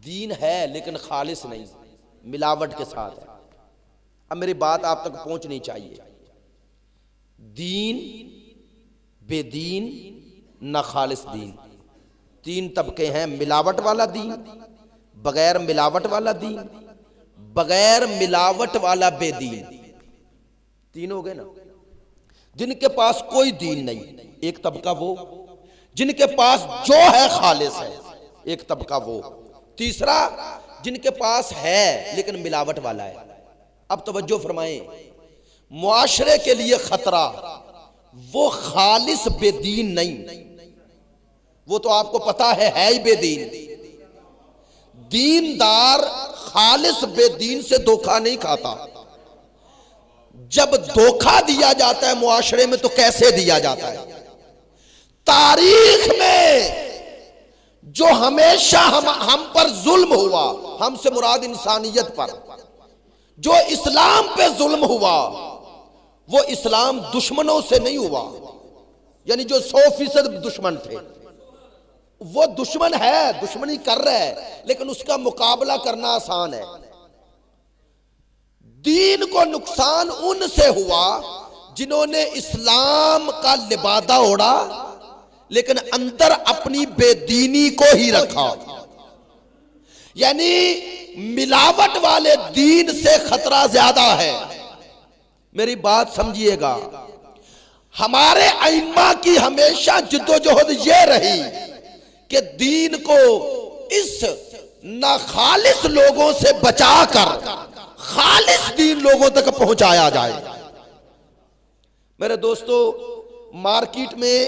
دین ہے لیکن خالص نہیں، ملاوٹ کے ساتھ ہے۔ اب میری بات آپ تک پہنچنی چاہیے، دین، بے دین، نہ خالص دین، تین طبقے ہیں، ملاوٹ والا دین، بغیر ملاوٹ والا دین، بغیر ملاوٹ والا بے دین، تین ہو گئے نا۔ جن کے پاس کوئی دین نہیں، ایک طبقہ وہ، جن کے پاس جو ہے خالص ہے، ایک طبقہ وہ، تیسرا جن کے پاس ہے لیکن ملاوٹ والا ہے۔ اب توجہ فرمائیں، معاشرے کے لیے خطرہ وہ خالص بے دین نہیں، وہ تو آپ کو پتا ہے ہی بے دین۔ دیندار خالص بے دین سے دھوکہ نہیں کھاتا۔ جب دھوکہ دیا جاتا ہے معاشرے میں تو کیسے دیا جاتا ہے؟ تاریخ میں جو ہمیشہ ہم پر ظلم ہوا، ہم سے مراد انسانیت پر، جو اسلام پہ ظلم ہوا وہ اسلام دشمنوں سے نہیں ہوا، یعنی جو 100% دشمن تھے وہ دشمن ہے، دشمنی کر رہا ہے، لیکن اس کا مقابلہ کرنا آسان ہے۔ دین کو نقصان ان سے ہوا جنہوں نے اسلام کا لبادہ اوڑھا لیکن اندر اپنی بے دینی کو ہی رکھا، یعنی ملاوٹ والے دین سے خطرہ زیادہ ہے۔ میری بات سمجھیے گا، ہمارے ائمہ کی ہمیشہ جدوجہد یہ رہی کہ دین کو اس ناخالص لوگوں سے بچا کر خالص دین لوگوں تک پہنچایا جائے۔ میرے دوستو، مارکیٹ میں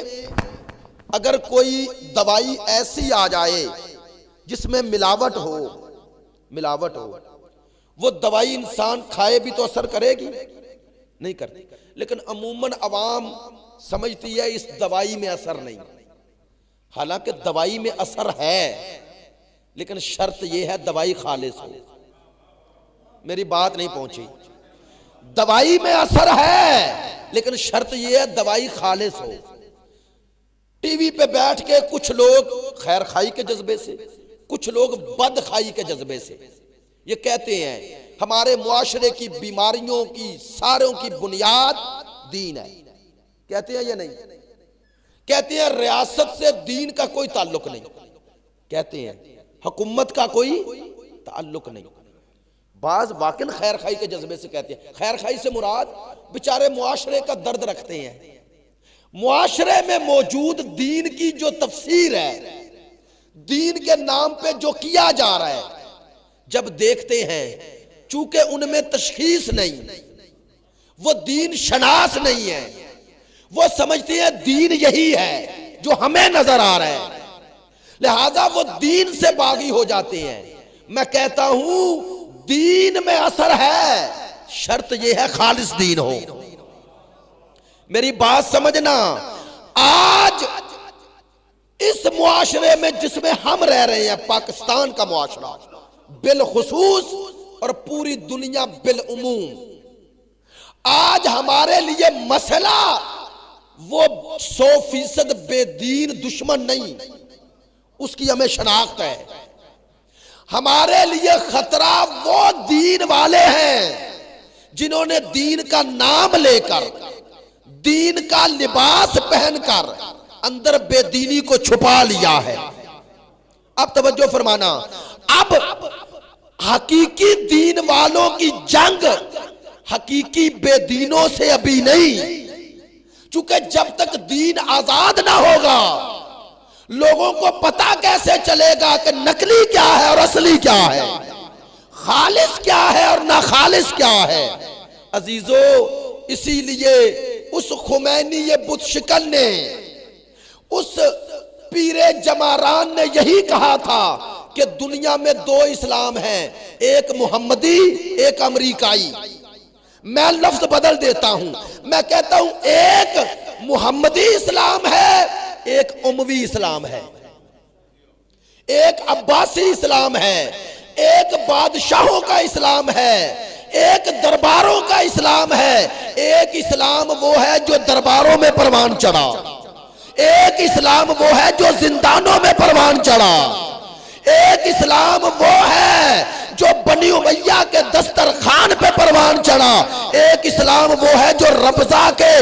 اگر کوئی دوائی ایسی آ جائے جس میں ملاوٹ ہو، وہ دوائی انسان کھائے بھی تو اثر کرے گی؟ نہیں کرتی، لیکن عموماً عوام سمجھتی ہے اس دوائی میں اثر نہیں، حالانکہ دوائی میں اثر ہے، لیکن شرط یہ ہے دوائی خالص ہو۔ میری بات نہیں پہنچی، دوائی میں اثر ہے لیکن شرط یہ ہے دوائی خالص ہو۔ ٹی وی پہ بیٹھ کے کچھ لوگ خیر خائی کے جذبے سے، کچھ لوگ بد خائی کے جذبے سے یہ کہتے ہیں ہمارے معاشرے کی بیماریوں کی ساروں کی بنیاد دین ہے۔ کہتے ہیں یا نہیں؟ کہتے ہیں ریاست سے دین کا کوئی تعلق نہیں، کہتے ہیں حکومت کا کوئی تعلق نہیں۔ بعض واقعاً خیر خائی کے جذبے سے کہتے ہیں، خیر خائی سے مراد بیچارے معاشرے کا درد رکھتے ہیں، معاشرے میں موجود دین کی جو تفسیر ہے، دین کے نام پہ جو کیا جا رہا ہے، جب دیکھتے ہیں چونکہ ان میں تشخیص نہیں، وہ دین شناس نہیں ہے، وہ سمجھتے ہیں دین یہی ہے جو ہمیں نظر آ رہا ہے، لہذا وہ دین سے باغی ہو جاتے ہیں۔ میں کہتا ہوں دین میں اثر ہے، شرط یہ ہے خالص دین ہو۔ میری بات سمجھنا، آج اس معاشرے میں جس میں ہم رہ رہے ہیں، پاکستان کا معاشرہ بالخصوص اور پوری دنیا بالعموم، آج ہمارے لیے مسئلہ وہ 100% بے دین دشمن نہیں، اس کی ہمیں شناخت ہے۔ ہمارے لیے خطرہ وہ دین والے ہیں جنہوں نے دین کا نام لے کر، دین کا لباس پہن کر اندر بے دینی کو چھپا لیا ہے۔ اب توجہ فرمانا، اب حقیقی دین والوں کی جنگ حقیقی بے دینوں سے ابھی نہیں، چونکہ جب تک دین آزاد نہ ہوگا لوگوں کو پتا کیسے چلے گا کہ نقلی کیا ہے اور اصلی کیا ہے، خالص کیا ہے اور ناخالص کیا ہے۔ عزیزو، اسی لیے اس خمینی بت شکل نے، اس پیر جماران نے یہی کہا تھا کہ دنیا میں 2 اسلام ہیں، ایک محمدی ایک امریکائی۔ میں لفظ بدل دیتا ہوں، میں کہتا ہوں ایک محمدی اسلام ہے، ایک اموی اسلام ہے، ایک عباسی اسلام ہے، ایک بادشاہوں کا اسلام ہے، ایک درباروں کا اسلام ہے۔ ایک اسلام وہ ہے جو درباروں میں پروان چڑھا، ایک اسلام وہ ہے جو زندانوں میں پروان چڑھا، ایک اسلام وہ ہے جو بنی امیہ کے دسترخوان پہ پروان چڑھا، ایک اسلام وہ ہے جو ربضہ کے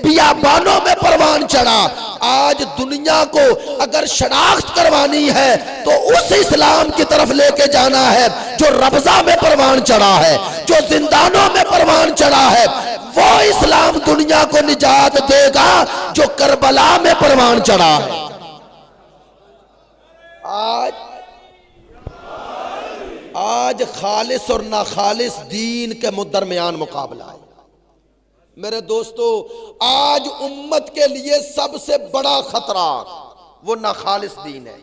بیابانوں میں پروان چڑھا۔ آج دنیا کو اگر شناخت کروانی ہے تو اس اسلام کی طرف لے کے جانا ہے جو ربضہ میں پروان چڑھا ہے، جو زندانوں میں پروان چڑھا ہے۔ وہ اسلام دنیا کو نجات دے گا جو کربلا میں پروان چڑھا ہے۔ آج خالص اور ناخالص دین کے درمیان مقابلہ ہے۔ میرے دوستو، آج امت کے لیے سب سے بڑا خطرہ وہ ناخالص دین ہے۔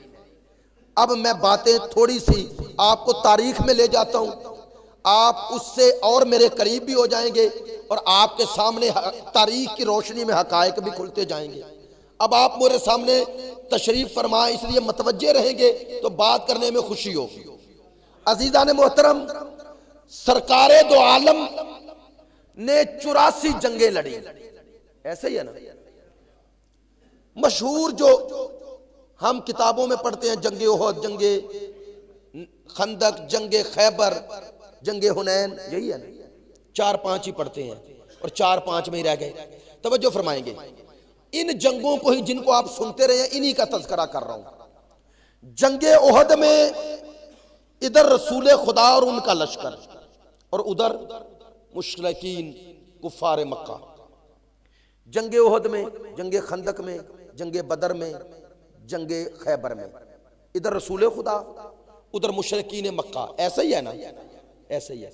اب میں باتیں تھوڑی سی آپ کو تاریخ میں لے جاتا ہوں، آپ اس سے اور میرے قریب بھی ہو جائیں گے اور آپ کے سامنے تاریخ کی روشنی میں حقائق بھی کھلتے جائیں گے۔ اب آپ میرے سامنے تشریف فرمائیں، اس لیے متوجہ رہیں گے تو بات کرنے میں خوشی ہوگی۔ عزیزان محترم، سرکار دو عالم نے 84 جنگیں لڑی، ایسے ہی ہے نا؟ مشہور جو ہم کتابوں میں پڑھتے ہیں، جنگ احد، جنگ خندق، جنگ خیبر، جنگ حنین، یہی ہے نا؟ 4-5 ہی پڑھتے ہیں اور 4-5 میں ہی رہ گئے۔ توجہ فرمائیں گے، ان جنگوں کو ہی جن کو آپ سنتے رہے ہیں انہی کا تذکرہ کر رہا ہوں۔ جنگ احد میں ادھر رسول خدا اور ان کا لشکر، اور ادھر مشرکین کفار مکہ۔ جنگ احد میں، جنگ خندق میں، جنگ بدر میں، جنگ خیبر میں، ادھر رسول خدا ادھر مشرکین مکہ، ایسا ہی ہے نا؟ ایسا ہی ہے۔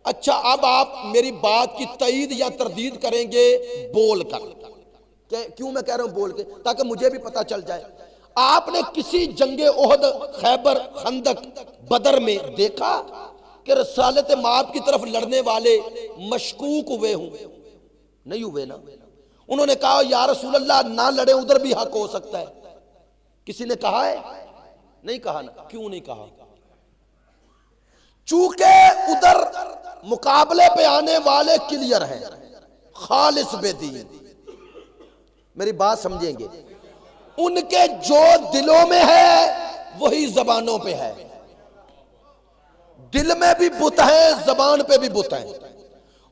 اچھا، اب آپ میری بات کی تائید یا تردید کریں گے بول کر۔ کیوں میں کہہ رہا ہوں بول کے؟ تاکہ مجھے بھی پتا چل جائے۔ آپ نے کسی جنگ احد، خیبر، خندق، بدر میں دیکھا کہ رسالت مآب کی طرف لڑنے والے مشکوک ہوئے ہوں؟ نہیں ہوئے نا؟ انہوں نے کہا یا رسول اللہ نہ لڑے، ادھر بھی حق ہو سکتا ہے۔ کسی نے کہا ہے؟ نہیں کہا نا؟ کیوں نہیں کہا؟ چونکہ ادھر مقابلے پہ آنے والے کلیئر ہیں، خالص بے دین۔ میری بات سمجھیں گے، ان کے جو دلوں میں ہے وہی زبانوں پہ ہے۔ دل میں بھی بت ہیں، زبان پہ بھی بت ہیں۔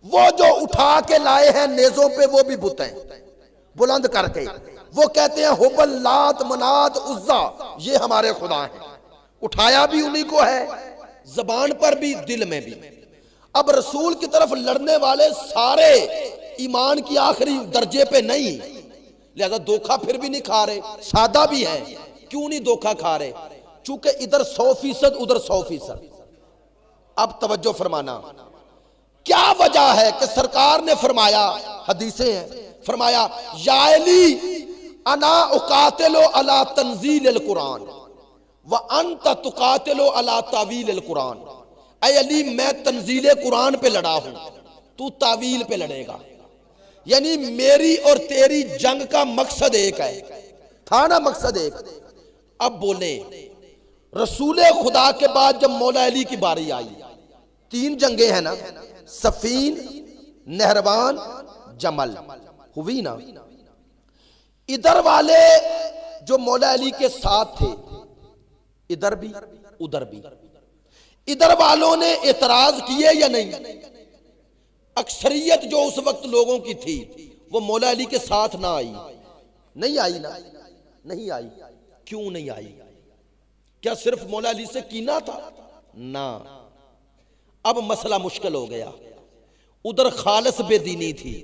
وہ جو اٹھا کے لائے ہیں نیزوں پہ وہ بھی بت ہیں، بلند کر کے وہ کہتے ہیں حبل، لات، منات، عزا، یہ ہمارے خدا ہیں۔ اٹھایا بھی انہی کو ہے، زبان پر بھی، دل میں بھی۔ اب رسول کی طرف لڑنے والے سارے ایمان کی آخری درجے پہ نہیں، لہذا دھوکہ پھر بھی نہیں کھا رہے، سادہ بھی ہے۔ کیوں نہیں دھوکہ کھا رہے؟ چونکہ ادھر 100% ادھر 100%۔ اب توجہ فرمانا، کیا وجہ ہے کہ سرکار نے فرمایا، حدیثیں ہیں، فرمایا یا علی انا اقاتل علی تنزیل القرآن وانت تقاتل علی تعویل القرآن۔ اے علی میں تنزیل قرآن پہ لڑا ہوں، تو تعویل پہ لڑے گا۔ یعنی میری اور تیری جنگ کا مقصد ایک ہے، تھا نا مقصد ایک؟ اب بولیں، رسول خدا کے بعد جب مولا علی کی باری آئی، 3 جنگیں ہیں نا، صفین، نہروان، جمل، ہوئی نا؟ ادھر والے جو مولا علی کے ساتھ تھے، ادھر بھی ادھر بھی، ادھر والوں نے اعتراض کیے یا نہیں؟ اکثریت جو اس وقت لوگوں کی تھی وہ مولا علی کے ساتھ نہ آئی، نہیں آئی نا؟ نہیں آئی۔ کیوں نہیں آئی؟ کیا صرف مولا علی سے کینہ تھا؟ نہ، اب مسئلہ مشکل ہو گیا۔ ادھر خالص بے دینی تھی،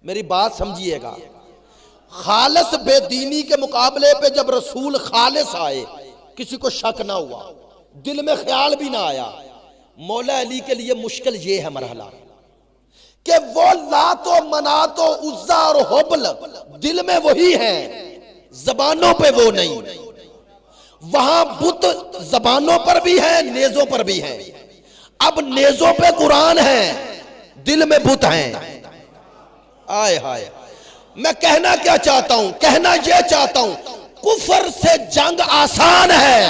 میری بات سمجھیے گا۔ خالص بے دینی کے مقابلے پہ جب رسول خالص آئے، کسی کو شک نہ ہوا، دل میں خیال بھی نہ آیا۔ مولا علی کے لیے مشکل یہ ہے مرحلہ کہ وہ لات و منات و عزا اور حبل دل میں وہی ہیں، زبانوں پہ وہ نہیں۔ وہاں بت زبانوں پر بھی ہیں، نیزوں پر بھی ہیں۔ اب نیزوں پہ قرآن ہے، دل میں بت ہیں۔ آئے ہائے، میں کہنا کیا چاہتا ہوں؟ کہنا یہ چاہتا ہوں کفر سے جنگ آسان ہے،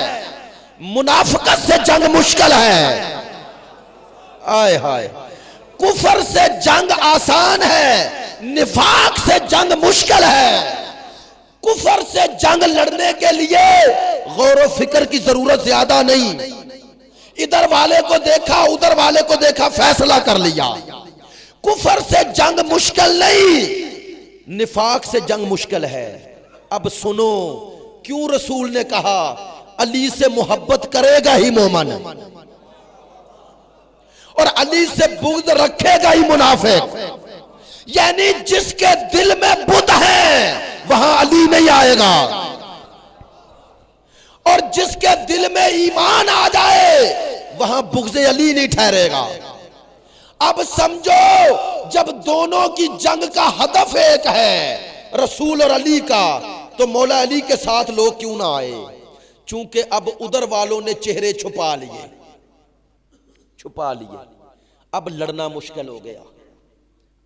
منافقت سے جنگ مشکل ہے۔ آئے ہائے، کفر سے جنگ آسان ہے، نفاق سے جنگ مشکل ہے۔ کفر سے جنگ لڑنے کے لیے غور و فکر کی ضرورت زیادہ نہیں، ادھر والے کو دیکھا ادھر والے کو دیکھا فیصلہ کر لیا۔ کفر سے جنگ مشکل نہیں، نفاق سے جنگ مشکل ہے۔ اب سنو کیوں رسول نے کہا علی سے محبت کرے گا ہی مومن، اور علی سے بغض رکھے گا ہی منافق۔ یعنی جس کے دل میں بت ہے وہاں علی نہیں آئے گا، اور جس کے دل میں ایمان آ جائے وہاں بغض علی نہیں ٹھہرے گا۔ اب سمجھو جب دونوں کی جنگ کا ہدف ایک ہے، رسول اور علی کا، تو مولا علی کے ساتھ لوگ کیوں نہ آئے؟ چونکہ اب ادھر والوں نے چہرے چھپا لیے، اب لڑنا مشکل ہو گیا،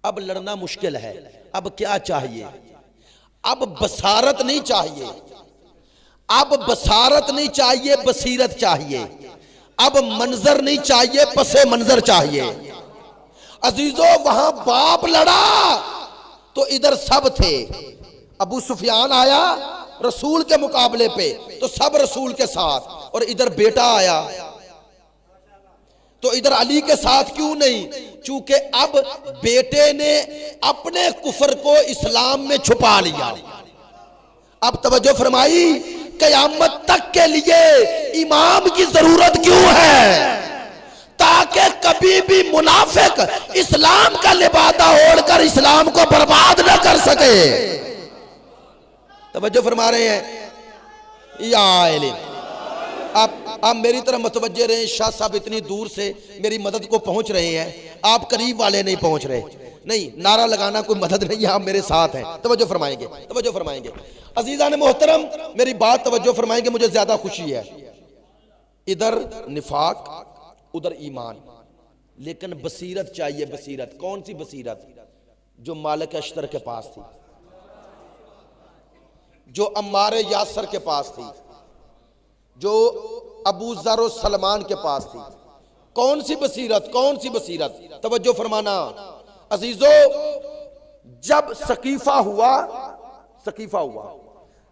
اب لڑنا مشکل ہے۔ اب کیا چاہیے؟ اب بصارت نہیں چاہیے، اب بصارت نہیں چاہیے، بصیرت چاہیے. اب منظر نہیں چاہیے، پس منظر چاہیے. عزیزو وہاں باپ لڑا تو ادھر سب تھے. ابو سفیان آیا رسول کے مقابلے پہ تو سب رسول کے ساتھ، اور ادھر بیٹا آیا تو ادھر علی کے ساتھ کیوں نہیں؟ چونکہ اب بیٹے نے اپنے کفر کو اسلام میں چھپا لیا. اب توجہ فرمائی، قیامت تک کے لیے امام کی ضرورت کیوں ہے؟ تاکہ کبھی بھی منافق اسلام کا لبادہ اوڑھ کر اسلام کو برباد نہ کر سکے. توجہ فرما رہے ہیں یا علم. آپ میری طرح متوجہ رہے. شاہ صاحب اتنی دور سے میری مدد کو پہنچ رہے ہیں، آپ قریب والے نہیں پہنچ رہے. نہیں، نعرہ لگانا کوئی مدد نہیں ہے، آپ میرے ساتھ ہیں. توجہ فرمائیں گے، توجہ فرمائیں گے. عزیزان محترم میری بات توجہ فرمائیں گے، مجھے زیادہ خوشی ہے. ادھر نفاق ادھر ایمان، لیکن بصیرت چاہیے. بصیرت کون سی بصیرت؟ جو مالک اشتر کے پاس تھی، جو عمار یاسر کے پاس تھی، جو ابو ذر و سلمان کے پاس تھی. کون سی بصیرت؟ کون سی بصیرت؟ توجہ فرمانا عزیزو. جب سقیفہ ہوا،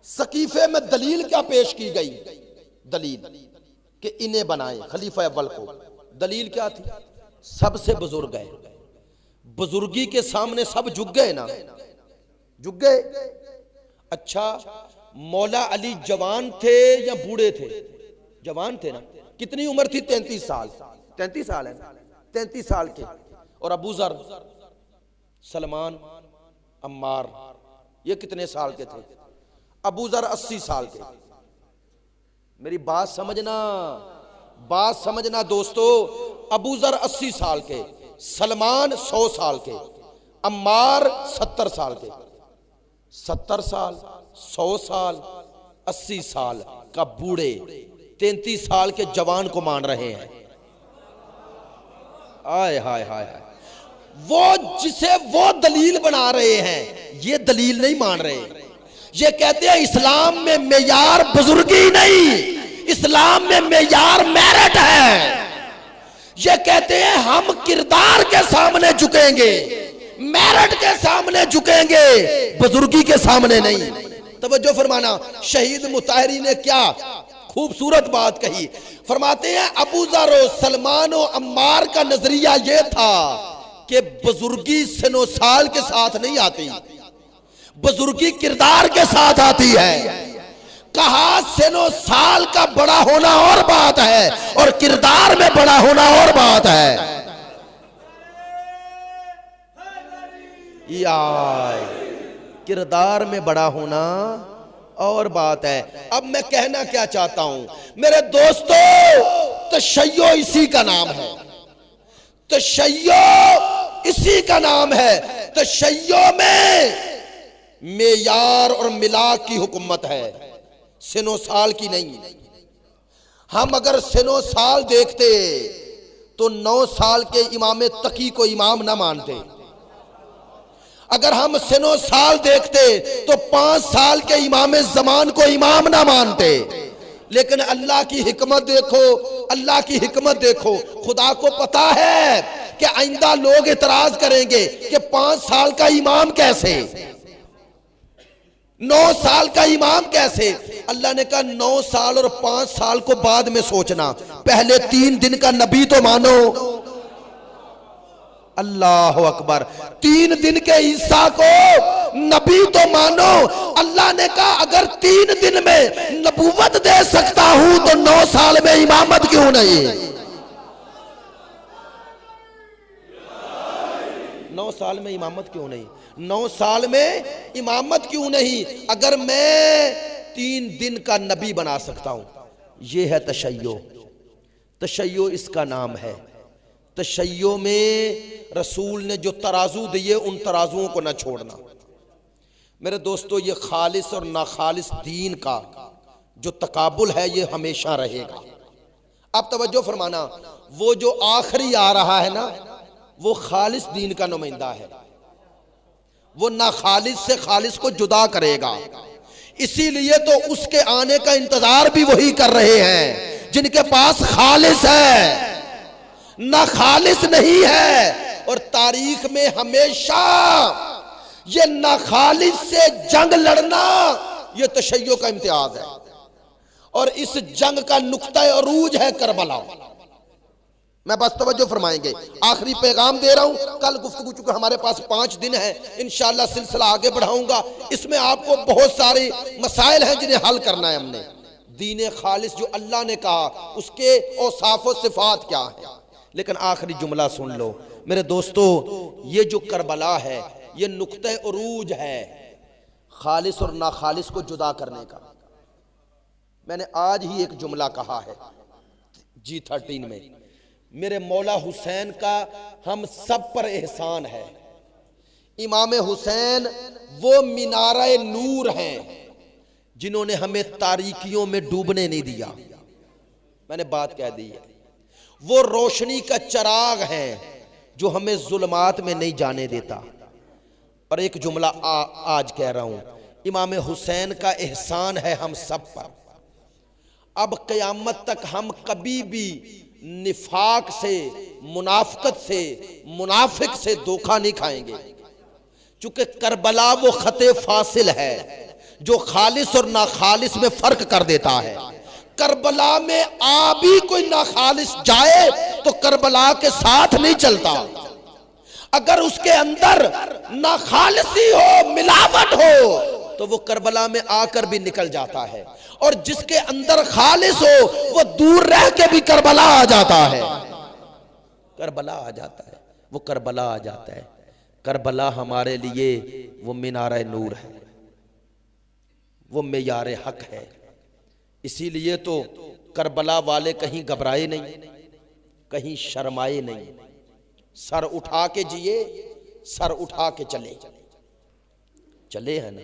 سقیفے میں دلیل کیا پیش کی گئی؟ دلیل کہ انہیں بنائے خلیفہ اول کو. دلیل کیا تھی؟ سب سے بزرگ ہے. بزرگی کے سامنے سب جھک گئے نا، جھک گئے. اچھا مولا علی جوان تھے یا بوڑھے تھے؟ جوان تھے نا. کتنی عمر تھی؟ 33 سال. 33 سال ہے، 33 سال کے. اور ابو ذر، سلمان، عمار یہ کتنے سال کے تھے؟ ابو ذر 80 سال کے. میری بات سمجھنا، بات سمجھنا دوستو. ابو ذر 80 سال کے، سلمان 100 سال کے، عمار 70 سال کے. 70 سال، 100 سال، 80 سال کا بوڑھے 33 سال کے جوان کو مان رہے ہیں. آئے ہائے ہائے ہائے. وہ جسے وہ دلیل بنا رہے ہیں، یہ دلیل نہیں مان رہے. یہ کہتے ہیں اسلام میں معیار بزرگی نہیں، اسلام میں معیار میرٹ ہے. یہ کہتے ہیں ہم کردار کے سامنے جھکیں گے، میرٹ کے سامنے جھکیں گے، بزرگی کے سامنے نہیں. توجہ فرمانا. شہید مطہری نے کیا خوبصورت بات کہی. فرماتے ہیں ابو ذر و سلمان و عمار کا نظریہ یہ تھا کہ بزرگی سن و سال کے ساتھ نہیں آتی، بزرگی کردار کے ساتھ آتی ہے. کہا سن و سال کا بڑا ہونا اور بات ہے اور کردار میں بڑا ہونا اور بات ہے. کردار میں بڑا ہونا اور بات ہے. اب میں کہنا کیا چاہتا ہوں میرے دوستو، تشیع اسی کا نام ہے، تشیع اسی کا نام ہے. تشیع میں معیار اور ملاک کی حکومت ہے، سن و سال کی نہیں. ہم اگر سن و سال دیکھتے تو 9 سال کے امام تقی کو امام نہ مانتے. اگر ہم سن و سال دیکھتے تو 5 سال کے امام زمان کو امام نہ مانتے. لیکن اللہ کی حکمت دیکھو، اللہ کی حکمت دیکھو. خدا کو پتا ہے کہ آئندہ لوگ اعتراض کریں گے کہ 5 سال کا امام کیسے، 9 سال کا امام کیسے. اللہ نے کہا 9 سال اور 5 سال کو بعد میں سوچنا، پہلے 3 دن کا نبی تو مانو. اللہ اکبر. 3 دن کے عیسیٰ کو نبی تو مانو. اللہ نے کہا اگر 3 دن میں نبوت دے سکتا ہوں تو 9 سال میں امامت کیوں نہیں؟ 9 سال میں امامت کیوں نہیں؟ 9 سال میں امامت کیوں نہیں اگر میں 3 دن کا نبی بنا سکتا ہوں؟ یہ ہے تشیع. تشیع اس کا نام ہے. تشیع میں رسول نے جو ترازو دیے ان ترازوؤں کو نہ چھوڑنا. میرے دوستو یہ خالص اور ناخالص دین کا جو تقابل ہے یہ ہمیشہ رہے گا. اب توجہ فرمانا، وہ جو آخری آ رہا ہے نا وہ خالص دین کا نمائندہ ہے. وہ نہ خالص سے خالص کو جدا کرے گا. اسی لیے تو اس کے آنے کا انتظار بھی وہی کر رہے ہیں جن کے پاس خالص ہے، نہ خالص نہیں ہے. اور تاریخ میں ہمیشہ یہ نہ خالص سے جنگ لڑنا یہ تشیع کا امتیاز ہے، اور اس جنگ کا نقطہ عروج ہے کربلا. میں بس توجہ فرمائیں گے. آخری پیغام دے رہا ہوں. کل گفتگو چونکہ ہمارے پاس 5 دن ہے، انشاءاللہ سلسلہ آگے بڑھاؤں گا. اس میں آپ کو بہت سارے مسائل ہیں جنہیں حل کرنا ہے. ہم نے دین خالص جو اللہ نے کہا اس کے اوصاف و صفات کیا ہیں. لیکن آخری جملہ سن لو میرے دوستو، یہ جو کربلا ہے یہ نقطہ عروج ہے خالص اور ناخالص کو جدا کرنے کا. میں نے آج ہی ایک جملہ کہا ہے G13 میں، میرے مولا حسین کا ہم سب پر احسان ہے. امام حسین وہ مینارہ نور ہیں جنہوں نے ہمیں تاریکیوں میں ڈوبنے نہیں دیا. میں نے بات کہہ دی ہے. وہ روشنی کا چراغ ہیں جو ہمیں ظلمات میں نہیں جانے دیتا. اور ایک جملہ آج کہہ رہا ہوں، امام حسین کا احسان ہے ہم سب پر. اب قیامت تک ہم کبھی بھی نفاق سے، منافقت سے، منافق سے دھوکہ نہیں کھائیں گے. چونکہ کربلا وہ خط فاصل ہے جو خالص اور ناخالص میں فرق کر دیتا ہے. کربلا میں بھی کوئی ناخالص جائے تو کربلا کے ساتھ نہیں چلتا. اگر اس کے اندر ناخالصی ہو، ملاوٹ ہو، تو وہ کربلا میں آ کر بھی نکل جاتا ہے. اور جس کے اندر خالص ہو وہ دور رہ کے بھی کربلا آ جاتا ہے. کربلا آ جاتا ہے، وہ کربلا آ جاتا ہے. کربلا ہمارے لیے وہ مینارہ نور ہے، وہ معیار حق ہے. اسی لیے تو کربلا والے کہیں گھبرائے نہیں، کہیں شرمائے نہیں. سر اٹھا کے جیے، سر اٹھا کے چلے ہیں نا.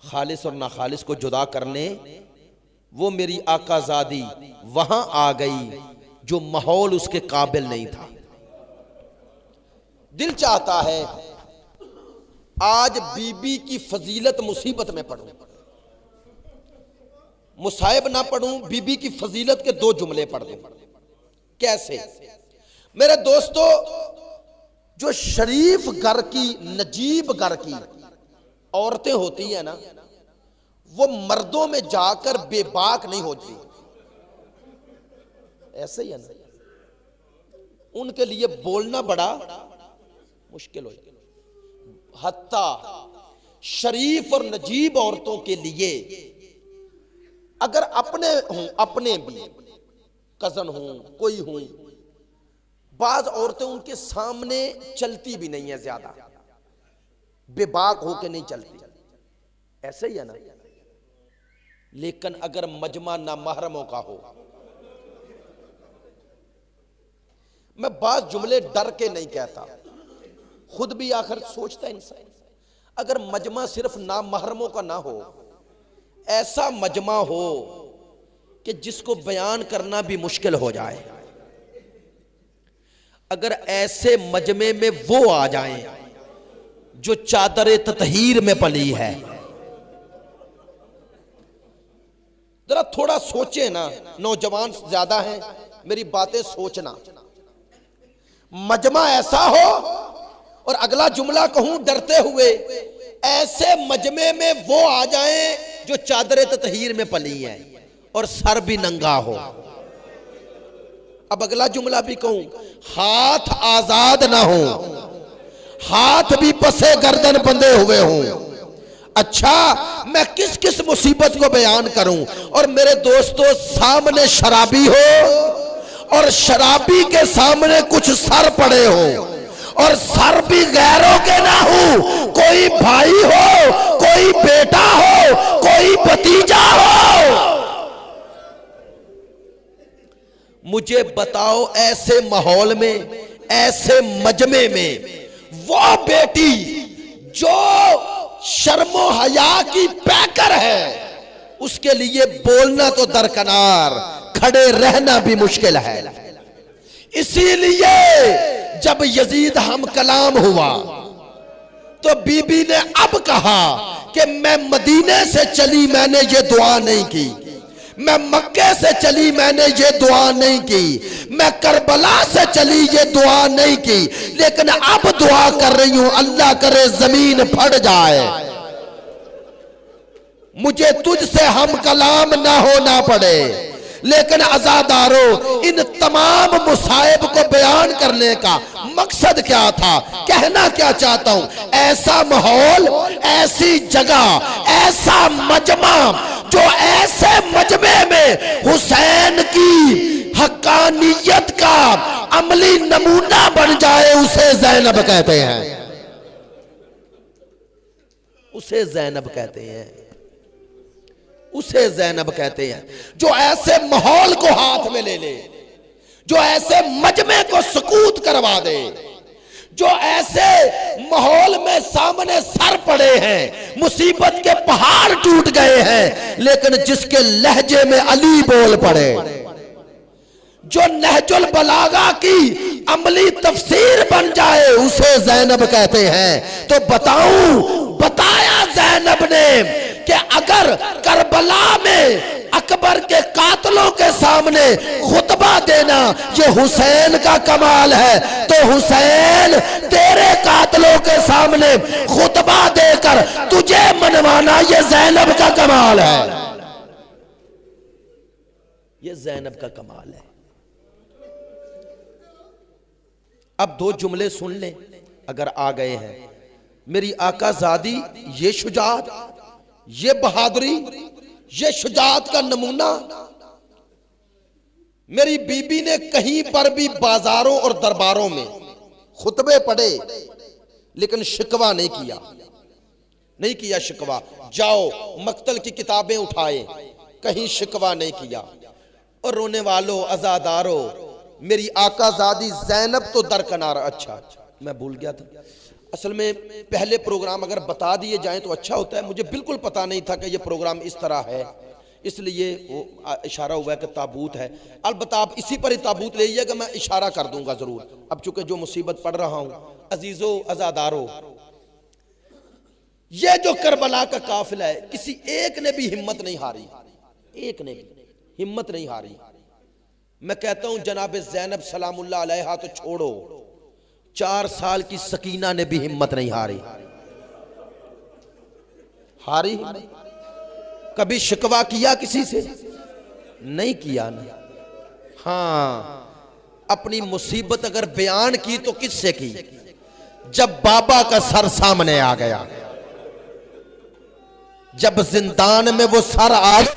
خالص اور ناخالص کو جدا کرنے وہ میری آقا زادی وہاں آ گئی جو ماحول اس کے قابل نہیں تھا. دل چاہتا ہے آج بی بی کی فضیلت مصیبت میں پڑھوں، مصائب نہ پڑھوں، بی بی کی فضیلت کے 2 جملے پڑھ دوں. کیسے؟ میرے دوستو، جو شریف گھر کی، نجیب گھر کی عورتیں ہوتی ہیں نا، وہ مردوں میں جا کر بے باک نہیں ہوتی. ایسے ہی ہے نا، ان کے لیے بولنا بڑا مشکل ہو جائے. حتیٰ شریف اور نجیب عورتوں کے لیے اگر اپنے بھی کزن ہوں، کوئی ہوں، بعض عورتیں ان کے سامنے چلتی بھی نہیں ہے، زیادہ بے باک ہو کے نہیں چلتی. ایسے ہی ہے نا. لیکن اگر مجمع نامحرموں کا ہو، میں بعض جملے ڈر کے نہیں کہتا، خود بھی آخر سوچتا ہے انسان. اگر مجمع صرف نامحرموں کا نہ ہو، ایسا مجمع ہو کہ جس کو بیان کرنا بھی مشکل ہو جائے، اگر ایسے مجمع میں وہ آ جائیں جو چادر تطہیر میں پلی ہے، ذرا تھوڑا سوچیں نا. نوجوان زیادہ ہیں، میری باتیں سوچنا. مجمع ایسا ہو، اور اگلا جملہ کہوں ڈرتے ہوئے، ایسے مجمع میں وہ آ جائیں جو چادر تطہیر میں پلی ہیں اور سر بھی ننگا ہو. اب اگلا جملہ بھی کہوں، ہاتھ آزاد نہ ہو، ہاتھ بھی پسے گردن بندھے ہوئے ہوں. اچھا، میں کس مصیبت کو بیان کروں. اور میرے دوستو، سامنے شرابی ہو اور شرابی کے سامنے کچھ سر پڑے ہو، اور سر بھی غیروں کے نہ ہو، کوئی بھائی ہو، کوئی بیٹا ہو، کوئی بھتیجا ہو. مجھے بتاؤ ایسے ماحول میں، ایسے مجمع میں، وہ بیٹی جو شرم و حیا کی پیکر ہے، اس کے لیے بولنا تو درکنار، کھڑے رہنا بھی مشکل ہے. اسی لیے جب یزید ہم کلام ہوا تو بی بی نے اب کہا کہ میں مدینے سے چلی میں نے یہ دعا نہیں کی، میں مکے سے چلی میں نے یہ دعا نہیں کی، میں کربلا سے چلی یہ دعا نہیں کی، لیکن اب دعا کر رہی ہوں اللہ کرے زمین پھٹ جائے، مجھے تجھ سے ہم کلام نہ ہونا پڑے۔ لیکن عزادارو ان تمام مصائب کو بیان کرنے کا مقصد کیا تھا، کہنا کیا چاہتا ہوں، ایسا ماحول، ایسی جگہ، ایسا مجمع جو ایسے مجمع میں حسین کی حقانیت کا عملی نمونہ بن جائے، اسے زینب کہتے ہیں، اسے زینب کہتے ہیں، اسے زینب کہتے ہیں، جو ایسے ماحول کو ہاتھ میں لے لے، جو ایسے مجمع کو سکوت کروا دے، جو ایسے ماحول میں سامنے سر پڑے ہیں، مصیبت کے پہاڑ ٹوٹ گئے ہیں، لیکن جس کے لہجے میں علی بول پڑے، جو نہج البلاغہ کی عملی تفسیر بن جائے، اسے زینب کہتے ہیں۔ تو بتایا زینب نے کہ اگر کربلا میں اکبر کے قاتلوں کے سامنے خطبہ دینا یہ حسین کا کمال ہے، تو حسین تیرے قاتلوں کے سامنے خطبہ دے کر تجھے منوانا یہ زینب کا کمال ہے، یہ زینب کا کمال ہے۔ اب دو جملے سن لیں اگر آ گئے ہیں۔ میری آقا زادی یہ شجاعت، یہ بہادری، یہ شجاعت کا نمونہ میری بی بی نے کہیں پر بھی بازاروں اور درباروں میں خطبے پڑھے لیکن شکوہ نہیں کیا شکوہ، جاؤ مقتل کی کتابیں اٹھائے، کہیں شکوہ نہیں کیا۔ اور رونے والوں، عزاداروں، میری آقا زادی زینب تو درکنار، اچھا میں بھول گیا تھا، اصل میں پہلے پروگرام اگر بتا دیے جائیں تو اچھا ہوتا ہے، مجھے بالکل پتا نہیں تھا کہ یہ پروگرام اس طرح ہے، اس لیے وہ اشارہ ہوا ہے کہ تابوت ہے۔ البتہ آپ اسی پر ہی تابوت لے گا، میں اشارہ کر دوں گا ضرور، اب چونکہ جو مصیبت پڑھ رہا ہوں۔ عزیزو عزادارو، یہ جو کربلا کا قافلہ ہے، کسی ایک نے بھی ہمت نہیں ہاری، ایک نے بھی ہمت نہیں ہاری۔ میں کہتا ہوں جناب زینب سلام اللہ علیہا تو چھوڑو، 4 سال کی سکینہ نے بھی ہمت نہیں ہاری، کبھی شکوہ کیا کسی سے؟ نہیں کیا نا۔ ہاں، اپنی مصیبت اگر بیان کی تو کس سے کی؟ جب بابا کا سر سامنے آ گیا، جب زندان میں وہ سر آ گیا،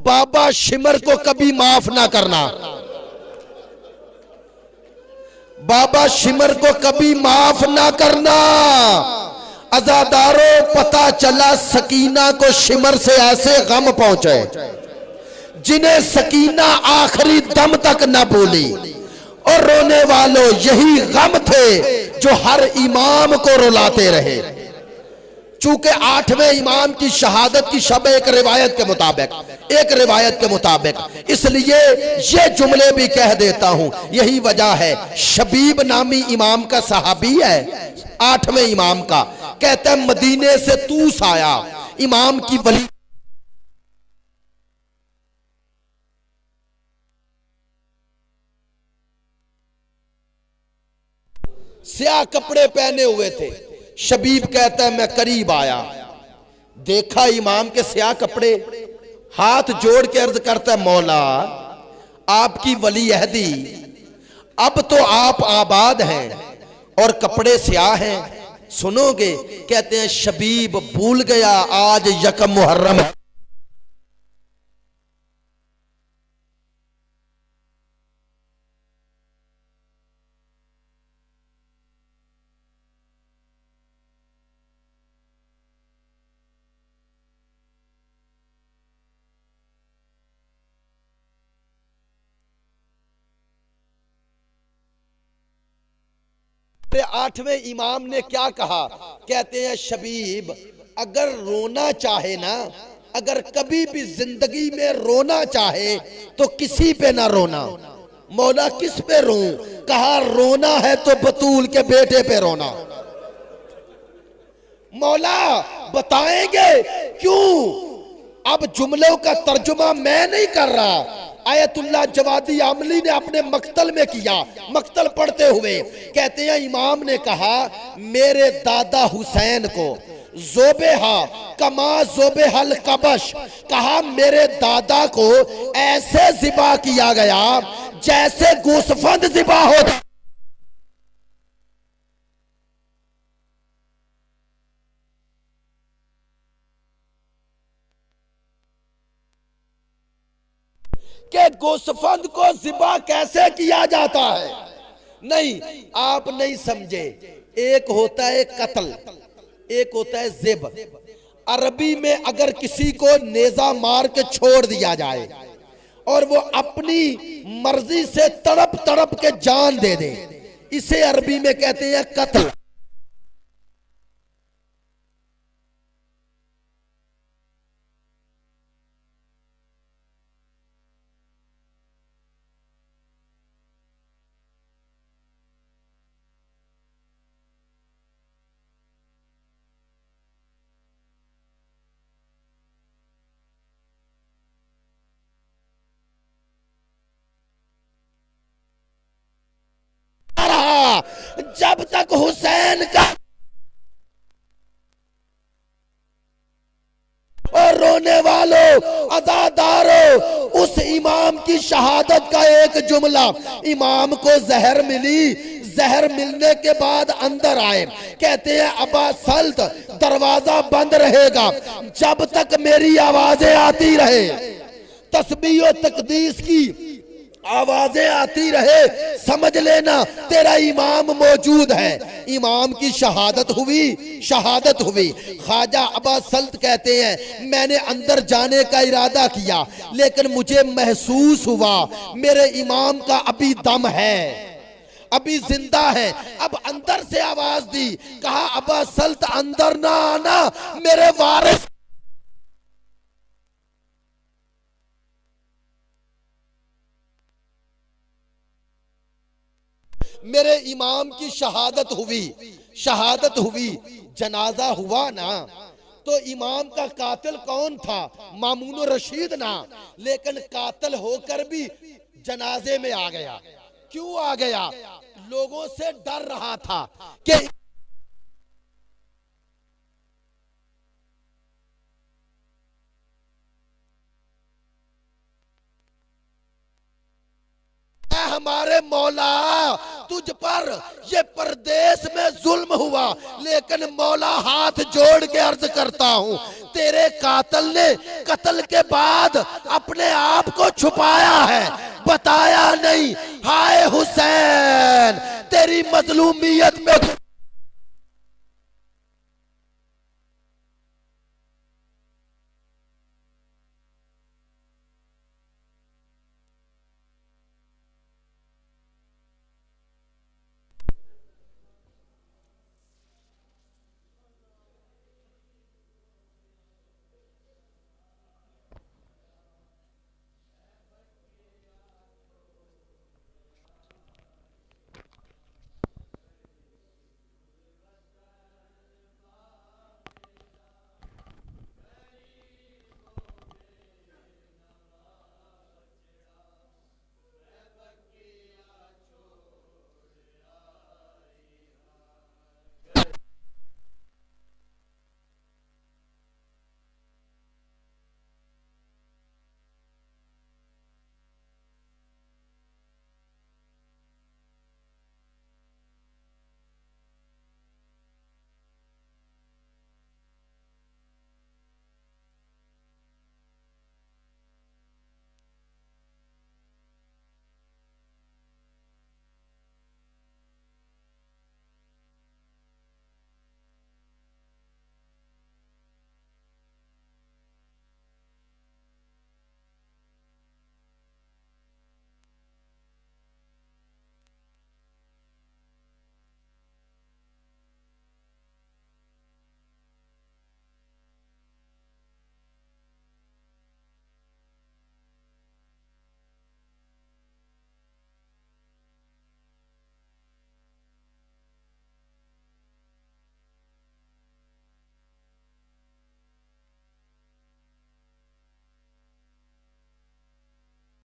بابا شمر کو کبھی معاف نہ کرنا، بابا شمر کو کبھی معاف نہ کرنا۔ عزاداروں، پتا چلا سکینہ کو شمر سے ایسے غم پہنچے جنہیں سکینہ آخری دم تک نہ بھولی، اور رونے والوں یہی غم تھے جو ہر امام کو رلاتے رہے۔ چونکہ 8ویں امام کی شہادت کی شب ایک روایت کے مطابق، اس لیے یہ جملے بھی کہہ دیتا ہوں، یہی وجہ ہے شبیب نامی امام کا صحابی ہے، 8ویں امام کا، کہتا ہے مدینے سے توس آیا، امام کی ولی سیاہ کپڑے پہنے ہوئے تھے۔ شبیب کہتا ہے میں قریب آیا، دیکھا امام کے سیاہ کپڑے، ہاتھ جوڑ کے عرض کرتا ہے مولا آپ کی ولی عہدی، اب تو آپ آباد ہیں اور کپڑے سیاہ ہیں، سنو گے؟ کہتے ہیں شبیب بھول گیا آج یکم محرم ہے، 8ویں امام نے کیا کہا؟ کہتے ہیں شبیب اگر رونا چاہے نا، اگر کبھی بھی زندگی میں رونا چاہے تو کسی پہ نہ رونا۔ مولا کس پہ روں؟ کہا رونا ہے تو بطول کے بیٹے پہ رونا۔ مولا بتائیں گے کیوں؟ اب جملوں کا ترجمہ میں نہیں کر رہا، آیت اللہ جوادی عاملی نے اپنے مقتل میں کیا، مقتل پڑھتے ہوئے کہتے ہیں امام نے کہا میرے دادا حسین کو ذوبحہ کما ذوبحہ القبش، کہا میرے دادا کو ایسے ذبح کیا گیا جیسے گوسفند ذبح ہوتا۔ کہ گوسفند کو ذبح کیسے کیا جاتا ہے؟ نہیں، آپ نہیں سمجھے۔ ایک ہوتا ہے قتل، ایک ہوتا ہے ذبح۔ عربی میں اگر کسی کو نیزہ مار کے چھوڑ دیا جائے اور وہ اپنی مرضی سے تڑپ تڑپ کے جان دے دے، اسے عربی میں کہتے ہیں قتل۔ جب تک حسین کا اور رونے والوں عزاداروں اس امام کی شہادت کا ایک جملہ، امام کو زہر ملی، زہر ملنے کے بعد اندر آئے، کہتے ہیں ابا سلط دروازہ بند رہے گا جب تک میری آوازیں آتی رہے، تسبیح و تقدیس کی آوازیں آتی رہے، سمجھ لینا تیرا امام موجود ہے۔ امام کی شہادت ہوئی، شہادت ہوئی۔ خواجہ ابا سلط کہتے ہیں میں نے اندر جانے کا ارادہ کیا لیکن مجھے محسوس ہوا میرے امام کا ابھی دم ہے، ابھی زندہ ہے۔ اب اندر سے آواز دی، کہا ابا سلط اندر نہ آنا، میرے وارث میرے امام کی شہادت ہوئی، شہادت ہوئی، جنازہ ہوا نا تو امام کا قاتل کون تھا؟ مامون الرشید نا، لیکن قاتل ہو کر بھی جنازے میں آ گیا۔ کیوں آ گیا؟ لوگوں سے ڈر رہا تھا کہ ہمارے مولا تجھ پر یہ پردیس میں ظلم ہوا، لیکن مولا ہاتھ جوڑ کے عرض کرتا ہوں تیرے قاتل نے قتل کے بعد اپنے آپ کو چھپایا ہے، بتایا نہیں۔ ہائے حسین تیری مظلومیت میں